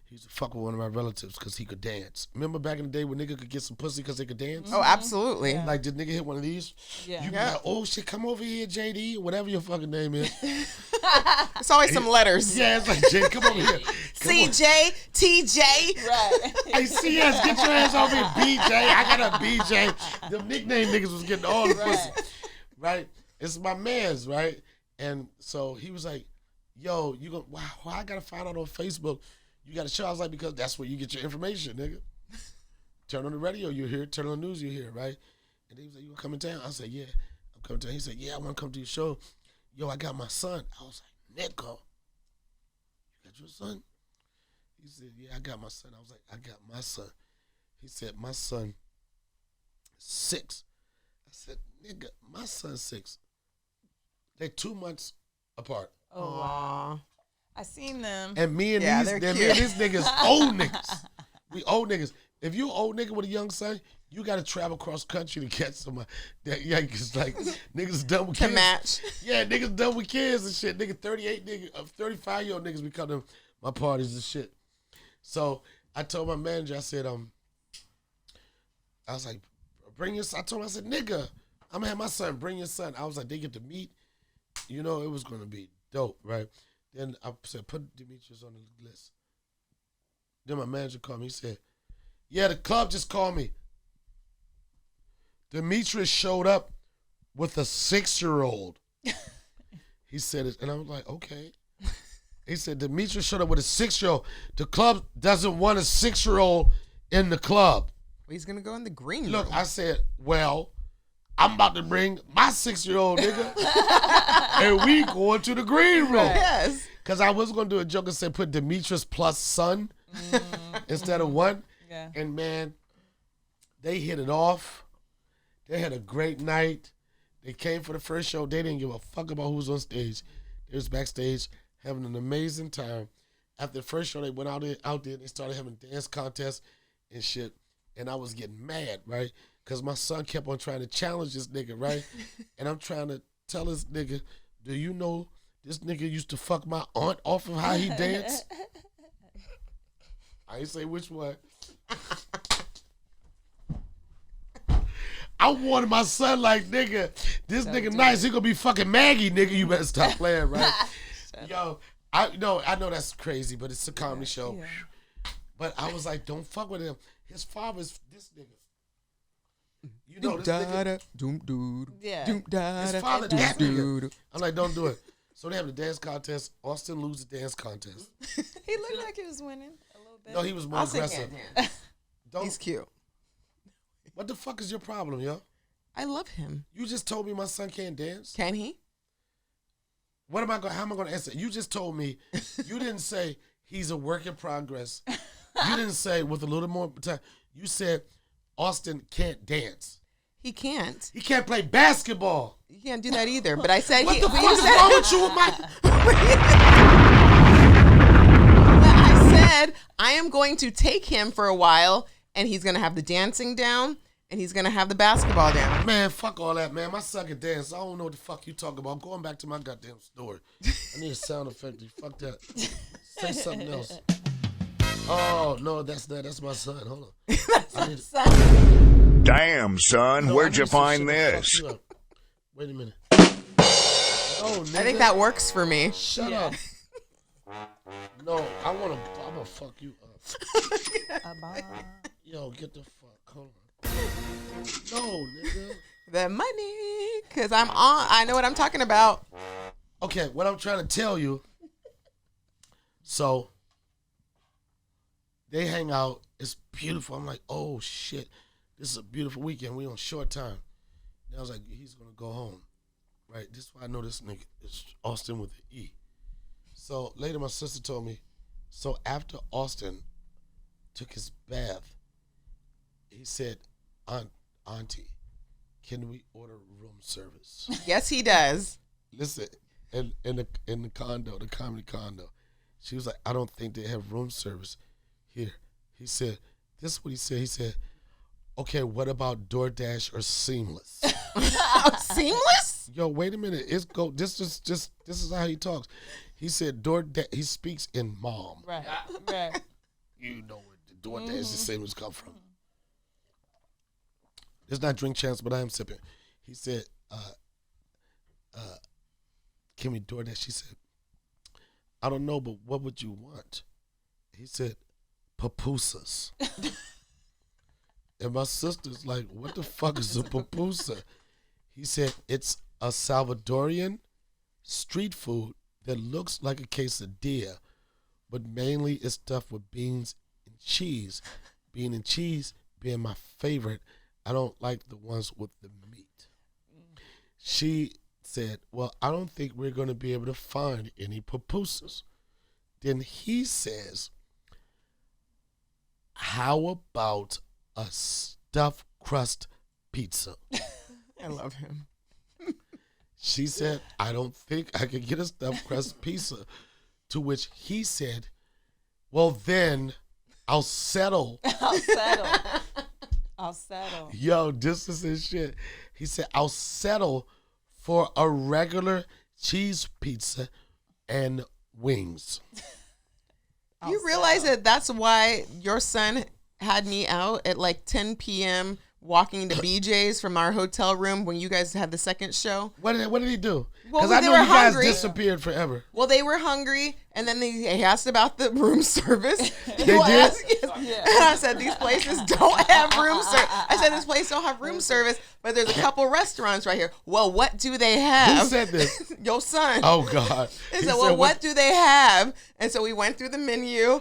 He used to fuck with one of my relatives because he could dance. Remember back in the day when nigga could get some pussy because they could dance? Oh, absolutely. Yeah. Like, did nigga hit one of these? Yeah. You be like, oh shit, come over here, JD, whatever your fucking name is. It's always some letters. Yeah, it's like, Jay, come over here. CJ, TJ. Right. Hey, CS, get your ass over here, BJ. I got a BJ. The nickname niggas was getting all the pussy. Right? It's my man's, right? And so he was like, yo, you go, wow, I gotta find out on Facebook. You got a show. I was like, because that's where you get your information, nigga. Turn on the radio, you're here. Turn on the news, you're here, right? And he was like, you gonna come in town? I said, yeah, I'm coming to town. He said, yeah, I want to come to your show. Yo, I got my son. I was nigga, you got your son? He said, yeah, I got my son. I was like, I got my son. He said, my son 6. I said, nigga, my son's 6. They're 2 months apart. Oh, wow. I seen them. And me and these niggas old niggas. We old niggas. If you old nigga with a young son, you got to travel cross country to catch somebody. Cause like niggas done with kids. To match. Yeah, niggas done with kids and shit. Nigga 38 niggas, 35-year-old niggas be coming to my parties and shit. So I told my manager, I said, I was like, bring your son. I told him, I said, nigga, I'm gonna have my son, bring your son. I was like, they get to meet. You know, it was gonna be dope, right? Then I said, put Demetrius on the list. Then my manager called me. He said, yeah, the club just called me. Demetrius showed up with a 6-year-old. He said it, and I was like, okay. He said, Demetrius showed up with a 6-year-old. The club doesn't want a 6-year-old in the club. Well, he's going to go in the green room. Look, I said, well, I'm about to bring my 6-year-old nigga, and we going to the green room. Yes. Because I was going to do a joke and say put Demetrius plus son instead of 1. Yeah. And, man, they hit it off. They had a great night. They came for the first show. They didn't give a fuck about who was on stage. They was backstage having an amazing time. After the first show, they went out there and they started having dance contests and shit. And I was getting mad, right? Because my son kept on trying to challenge this nigga, right? And I'm trying to tell this nigga, do you know this nigga used to fuck my aunt off of how he danced? I ain't say which one. I wanted my son like, nigga, this nigga nice. He gonna be fucking Maggie, nigga. You better stop playing, right? Yo, I know that's crazy, but it's a comedy show. Yeah. But I was like, don't fuck with him. His father's this nigga. You know this nigga. Yeah. His father that nigga. I'm like, don't do it. So they have the dance contest. Austin loses the dance contest. He looked like he was winning a little bit. No, he was more aggressive. Don't. He's cute. What the fuck is your problem, yo? I love him. You just told me my son can't dance. Can he? How am I going to answer? You just told me. You didn't say he's a work in progress. You didn't say with a little more time. You said Austin can't dance. He can't. He can't play basketball. He can't do that either. But I said What the fuck is wrong with you with my... I said I am going to take him for a while, and he's going to have the dancing down, and he's going to have the basketball down. Man, fuck all that, man. My son can dance. I don't know what the fuck you talking about. I'm going back to my goddamn story. I need a sound effect. Fuck that. Say something else. Oh, no, that's my son. Hold on. Damn, son, No, where'd I you need some find shit to fuck this? you up. Wait a minute. No, nigga. I think that works for me. Shut up. No, I'm gonna fuck you up. Yo, get the fuck. Hold on. No, nigga. The money, because I know what I'm talking about. Okay, what I'm trying to tell you. So, they hang out. It's beautiful. I'm like, oh shit, this is a beautiful weekend. We on short time. And I was like, he's gonna go home, right? This is why I know this nigga is Austin with an E. So later, my sister told me. So after Austin took his bath, he said, Auntie, can we order room service? Yes, he does. Listen, in the condo, the comedy condo, she was like, I don't think they have room service here. He said, this is what he said. He said, okay, what about DoorDash or Seamless? Seamless? Yo, wait a minute. This is how he talks. He said DoorDash. He speaks in mom. Right. You know where the DoorDash is Seamless come from. It's not drink champs, but I am sipping. He said, can we DoorDash? She said, I don't know, but what would you want? He said, pupusas. And my sister's like, what the fuck is a pupusa? He said, it's a Salvadorian street food that looks like a quesadilla, but mainly it's stuffed with beans and cheese. Bean and cheese being my favorite. I don't like the ones with the meat. said, well, I don't think we're going to be able to find any pupusas. Then he says, how about a stuffed crust pizza? I love him. She said, I don't think I could get a stuffed crust pizza. To which he said, well, then I'll settle. I'll settle. I'll settle. Yo, this is his shit. He said, I'll settle for a regular cheese pizza and wings. You realize that that's why your son had me out at like 10 p.m. walking to BJ's from our hotel room when you guys had the second show? What did he do? Well, Because I they know were you guys hungry. disappeared forever. Well, they were hungry, and then they asked about the room service. They did? And I said, these places don't have room service. I said, this place don't have room service, but there's a couple restaurants right here. Well, what do they have? Who said this? Your son. Oh, God. He said, well, what do they have? And so we went through the menu.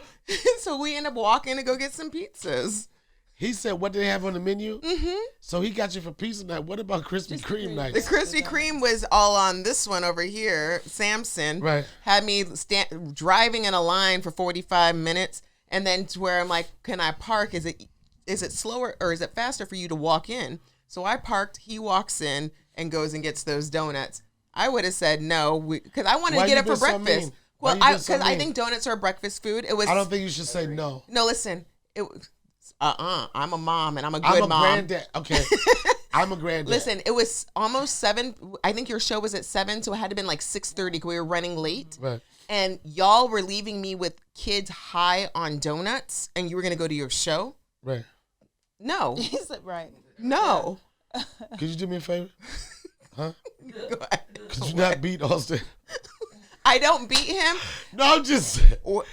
So we ended up walking to go get some pizzas. He said, what did they have on the menu? Mm-hmm. So he got you for pizza night. What about Krispy Kreme night? The Krispy Kreme was all on this one over here. Samson Right. had me driving in a line for 45 minutes, and then to where I'm like, can I park? Is it slower or is it faster for you to walk in? So I parked. He walks in and goes and gets those donuts. I would have said no because I wanted Why to get you it for been so breakfast. mean? Why Well, you been so because I mean? think donuts are breakfast food. It was. I don't think you should say no. No, listen. It was. I'm a mom and I'm a good I'm a mom. granddad. Okay. I'm a granddad. Listen, it was almost 7. I think your show was at 7, so it had to been like 6:30 because we were running late. Right. And y'all were leaving me with kids high on donuts, and you were gonna go to your show. Right. No, He said, right. no. Could you do me a favor? Huh? Go ahead. Could you not beat Austin? I don't beat him. No, I'm just.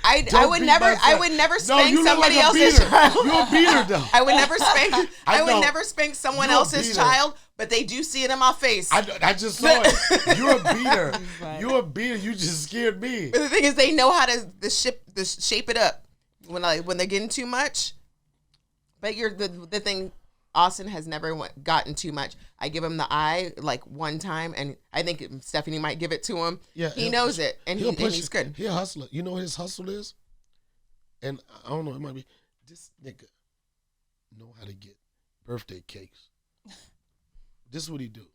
I Don't would beat never. my I son. would never No, spank you look somebody like a else's beater. child. You're a beater, though. I would never spank. I would know. never spank someone You're a else's beater. child, but they do see it in my face. I just saw it. You're a beater. Right. You're a beater. You just scared me. But the thing is, they know how to shape it up when they're getting too much. But the thing, Austin has never gotten too much. I give him the eye like one time, and I think Stephanie might give it to him. Yeah, he knows it, and He'll push he's it. good. He a hustler. You know what his hustle is? And I don't know, it might be this nigga know how to get birthday cakes. This is what he do.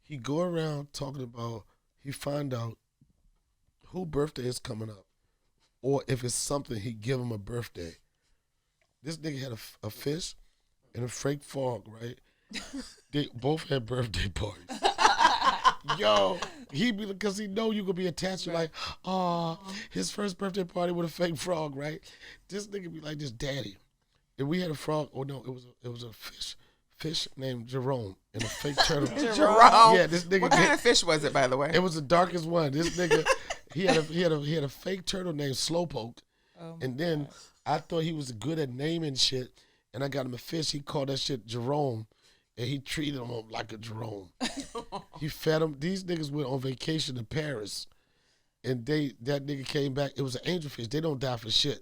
He go around talking about, he find out who birthday is coming up. Or if it's something, he give him a birthday. This nigga had a fish and a fake frog, right? They both had birthday parties. Yo, he be because he know you gonna be attached to like, his first birthday party with a fake frog, right? This nigga be like this daddy. And we had a frog, no, it was a fish named Jerome and a fake turtle. Jerome. Yeah, this nigga What kind of fish was it, by the way? it was the darkest one. This nigga, he had a fake turtle named Slowpoke. And then I thought he was good at naming shit, and I got him a fish. He called that shit Jerome, and he treated him like a Jerome. He fed him. These niggas went on vacation to Paris, and that nigga came back. It was an angelfish. They don't die for shit.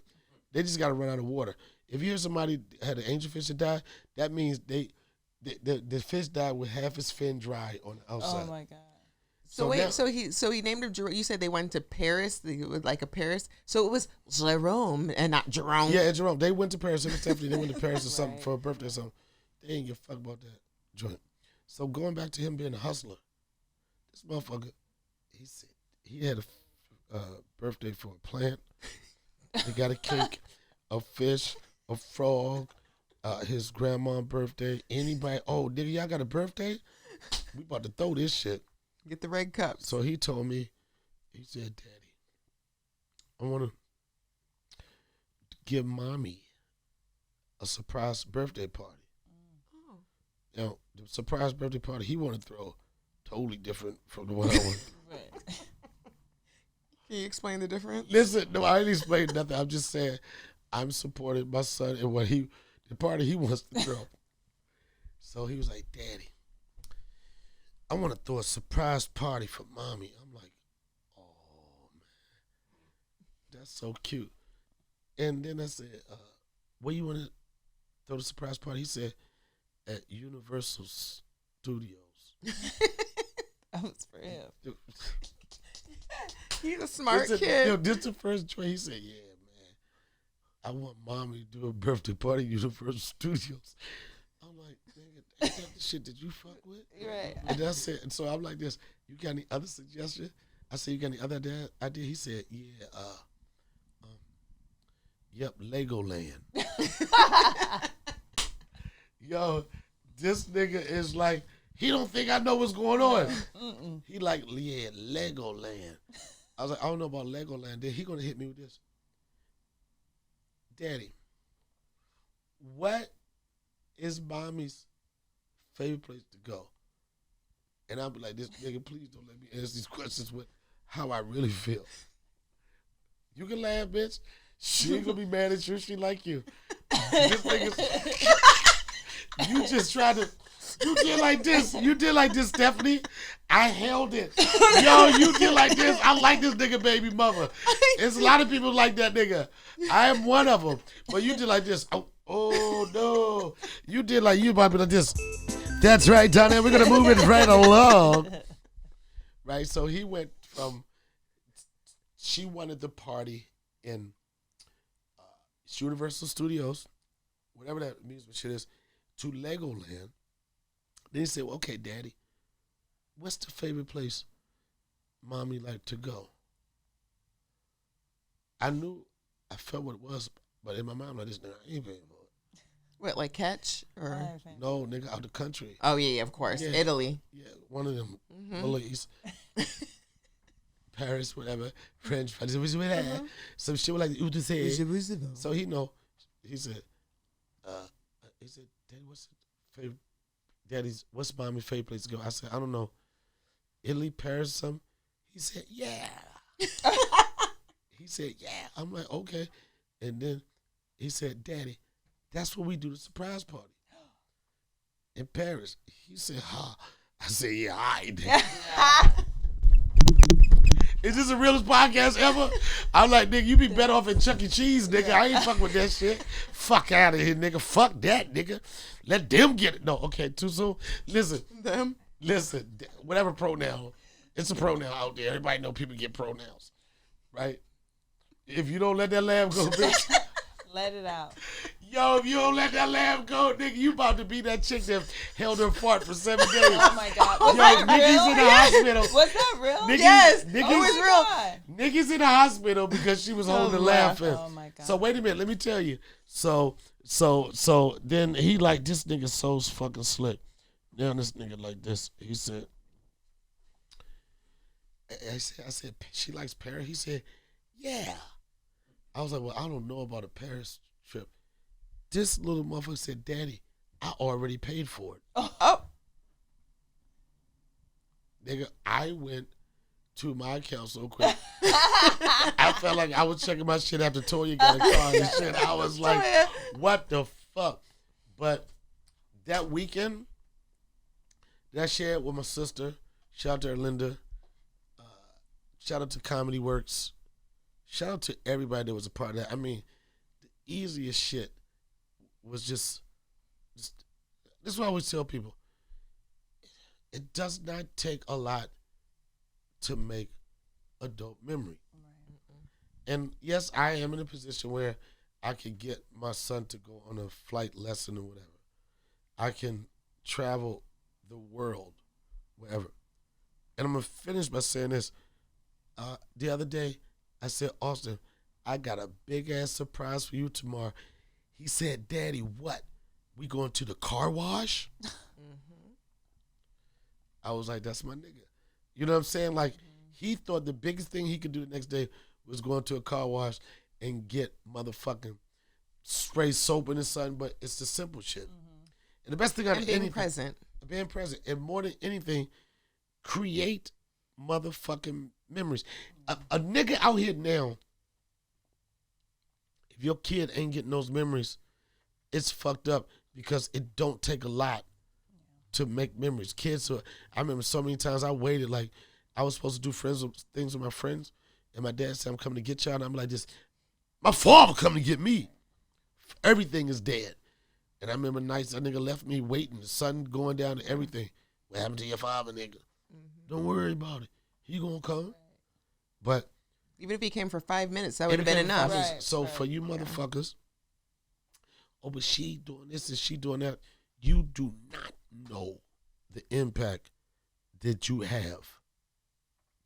They just got to run out of water. If you hear somebody had an angelfish that died, that means the fish died with half his fin dry on the outside. Oh my God. So wait, now- so he named him Jerome. You said they went to Paris, like a Paris. So it was Jerome and not Jerome. Yeah, and Jerome. They went to Paris. Him and Stephanie, they went to Paris or something for a birthday or something. They ain't give a fuck about that joint. So going back to him being a hustler, this motherfucker, he said he had a birthday for a plant. He got a cake, a fish, a frog, his grandma's birthday. Anybody? Oh, nigga, y'all got a birthday? We about to throw this shit. Get the red cups. So he told me, he said, Daddy, I want to give mommy a surprise birthday party. Oh. Now, the surprise birthday party he want to throw totally different from the one I want. Right. Can you explain the difference? Listen, no, I ain't explained nothing. I'm just saying I'm supporting my son in what the party he wants to throw. So he was like, Daddy, I want to throw a surprise party for mommy. I'm like, oh, man, that's so cute. And then I said, where you want to throw the surprise party? He said, at Universal Studios. That was for him. He's a smart kid. This the first joint. He said, yeah, man, I want mommy to do a birthday party at Universal Studios. I'm like, nigga, ain't that the shit that you fuck with? Right. And that's it. And so I'm like this, you got any other suggestion? I said, you got any other idea? He said, yeah, yep, Legoland. Yo, this nigga is like, he don't think I know what's going on. He like, yeah, Legoland. I was like, I don't know about Legoland. Then he gonna hit me with this. Daddy, what is mommy's favorite place to go? And I'll be like, this nigga, please don't let me answer these questions with how I really feel. You can laugh, bitch. She ain't gonna be mad at you. She like you. This nigga, you just tried to. You did like this. You did like this, Stephanie. I held it. Yo, you did like this. I like this nigga baby mother. There's a lot of people like that nigga. I am one of them. But you did like this. Oh no. You did like you about to be like this. That's right, Donnell. We're going to move it right along. Right? So he went from, she wanted the party in Universal Studios, whatever that amusement shit is, to Legoland. Then he said, well, okay, Daddy, what's the favorite place mommy like to go? I felt what it was, but in my mind, like this nigga, I ain't paying for it. What, like Catch? Or? No, nigga, out the country. Oh, yeah, of course. Yeah. Italy. Yeah, one of them bullies. Paris, whatever, French, some shit like you to say. So he know. He said, Daddy, what's mommy's favorite place to go? I said, I don't know. Italy, Paris, something. He said, yeah. He said, yeah. I'm like, okay. And then he said, Daddy, that's where we do the surprise party. In Paris. He said, huh. I said, yeah, all right. Is this the realest podcast ever? I'm like, nigga, you be better off at Chuck E. Cheese, nigga. I ain't fuck with that shit. Fuck out of here, nigga. Fuck that, nigga. Let them get it. No, okay, too soon. Listen. Them? Listen, whatever pronoun. It's a pronoun out there. Everybody know people get pronouns, right? If you don't let that laugh go, bitch. Let it out. Yo, if you don't let that laugh go, nigga, you about to be that chick that held her fart for 7 days. Oh my God. Was Yo, that niggas real? in the hospital. Was that real? Niggas, Yes. Niggas, Oh, it was real. Niggas in the hospital because she was holding the laughing. Oh my God. So wait a minute, let me tell you. So then he like, this nigga so fucking slick. Now this nigga like this. He said, I said, she likes Paris. He said, yeah. I was like, well, I don't know about a Paris trip. This little motherfucker said, Daddy, I already paid for it. Oh. Nigga, I went to my account so quick. I felt like I was checking my shit after Toya got a car and shit. I was like, what the fuck? But that weekend, that I shared with my sister, shout out to her, Linda, shout out to Comedy Works, shout out to everybody that was a part of that. I mean, the easiest shit was just this is what I always tell people. It does not take a lot to make a dope memory. Right. And yes, I am in a position where I can get my son to go on a flight lesson or whatever. I can travel the world, wherever. And I'm going to finish by saying this. The other day, I said, Austin, I got a big-ass surprise for you tomorrow. He said, Daddy, what? We going to the car wash? I was like, that's my nigga. You know what I'm saying? Like, he thought the biggest thing he could do the next day was going to a car wash and get motherfucking spray soap in the sun, but it's the simple shit. And the best thing out of anything. Being present. And more than anything, create motherfucking memories. A nigga out here now, if your kid ain't getting those memories, it's fucked up because it don't take a lot to make memories. Kids, I remember so many times I waited, like I was supposed to do things with my friends, and my dad said, I'm coming to get y'all, and I'm like this, my father coming to get me. Everything is dead. And I remember nights that nigga left me waiting, the sun going down and everything. What happened to your father, nigga? Don't worry about it. He gonna come. But Even if he came for 5 minutes, that would have been enough. Right. So for you motherfuckers, oh, but she doing this and she doing that. You do not know the impact that you have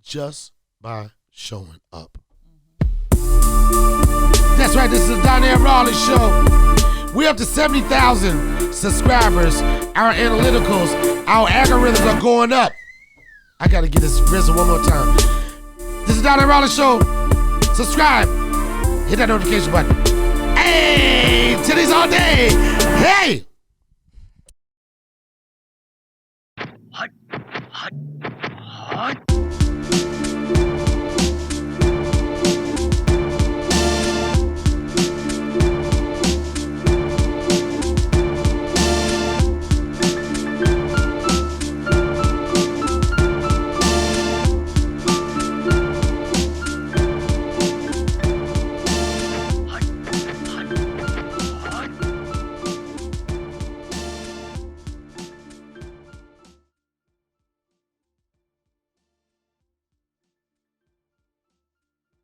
just by showing up. That's right. This is the Donnell Rawlings Show. We're up to 70,000 subscribers. Our analyticals, our algorithms are going up. I got to get this risen one more time. This is the Donnell Rawlings Show. Subscribe. Hit that notification button. Hey, titties all day. Hey. Hot.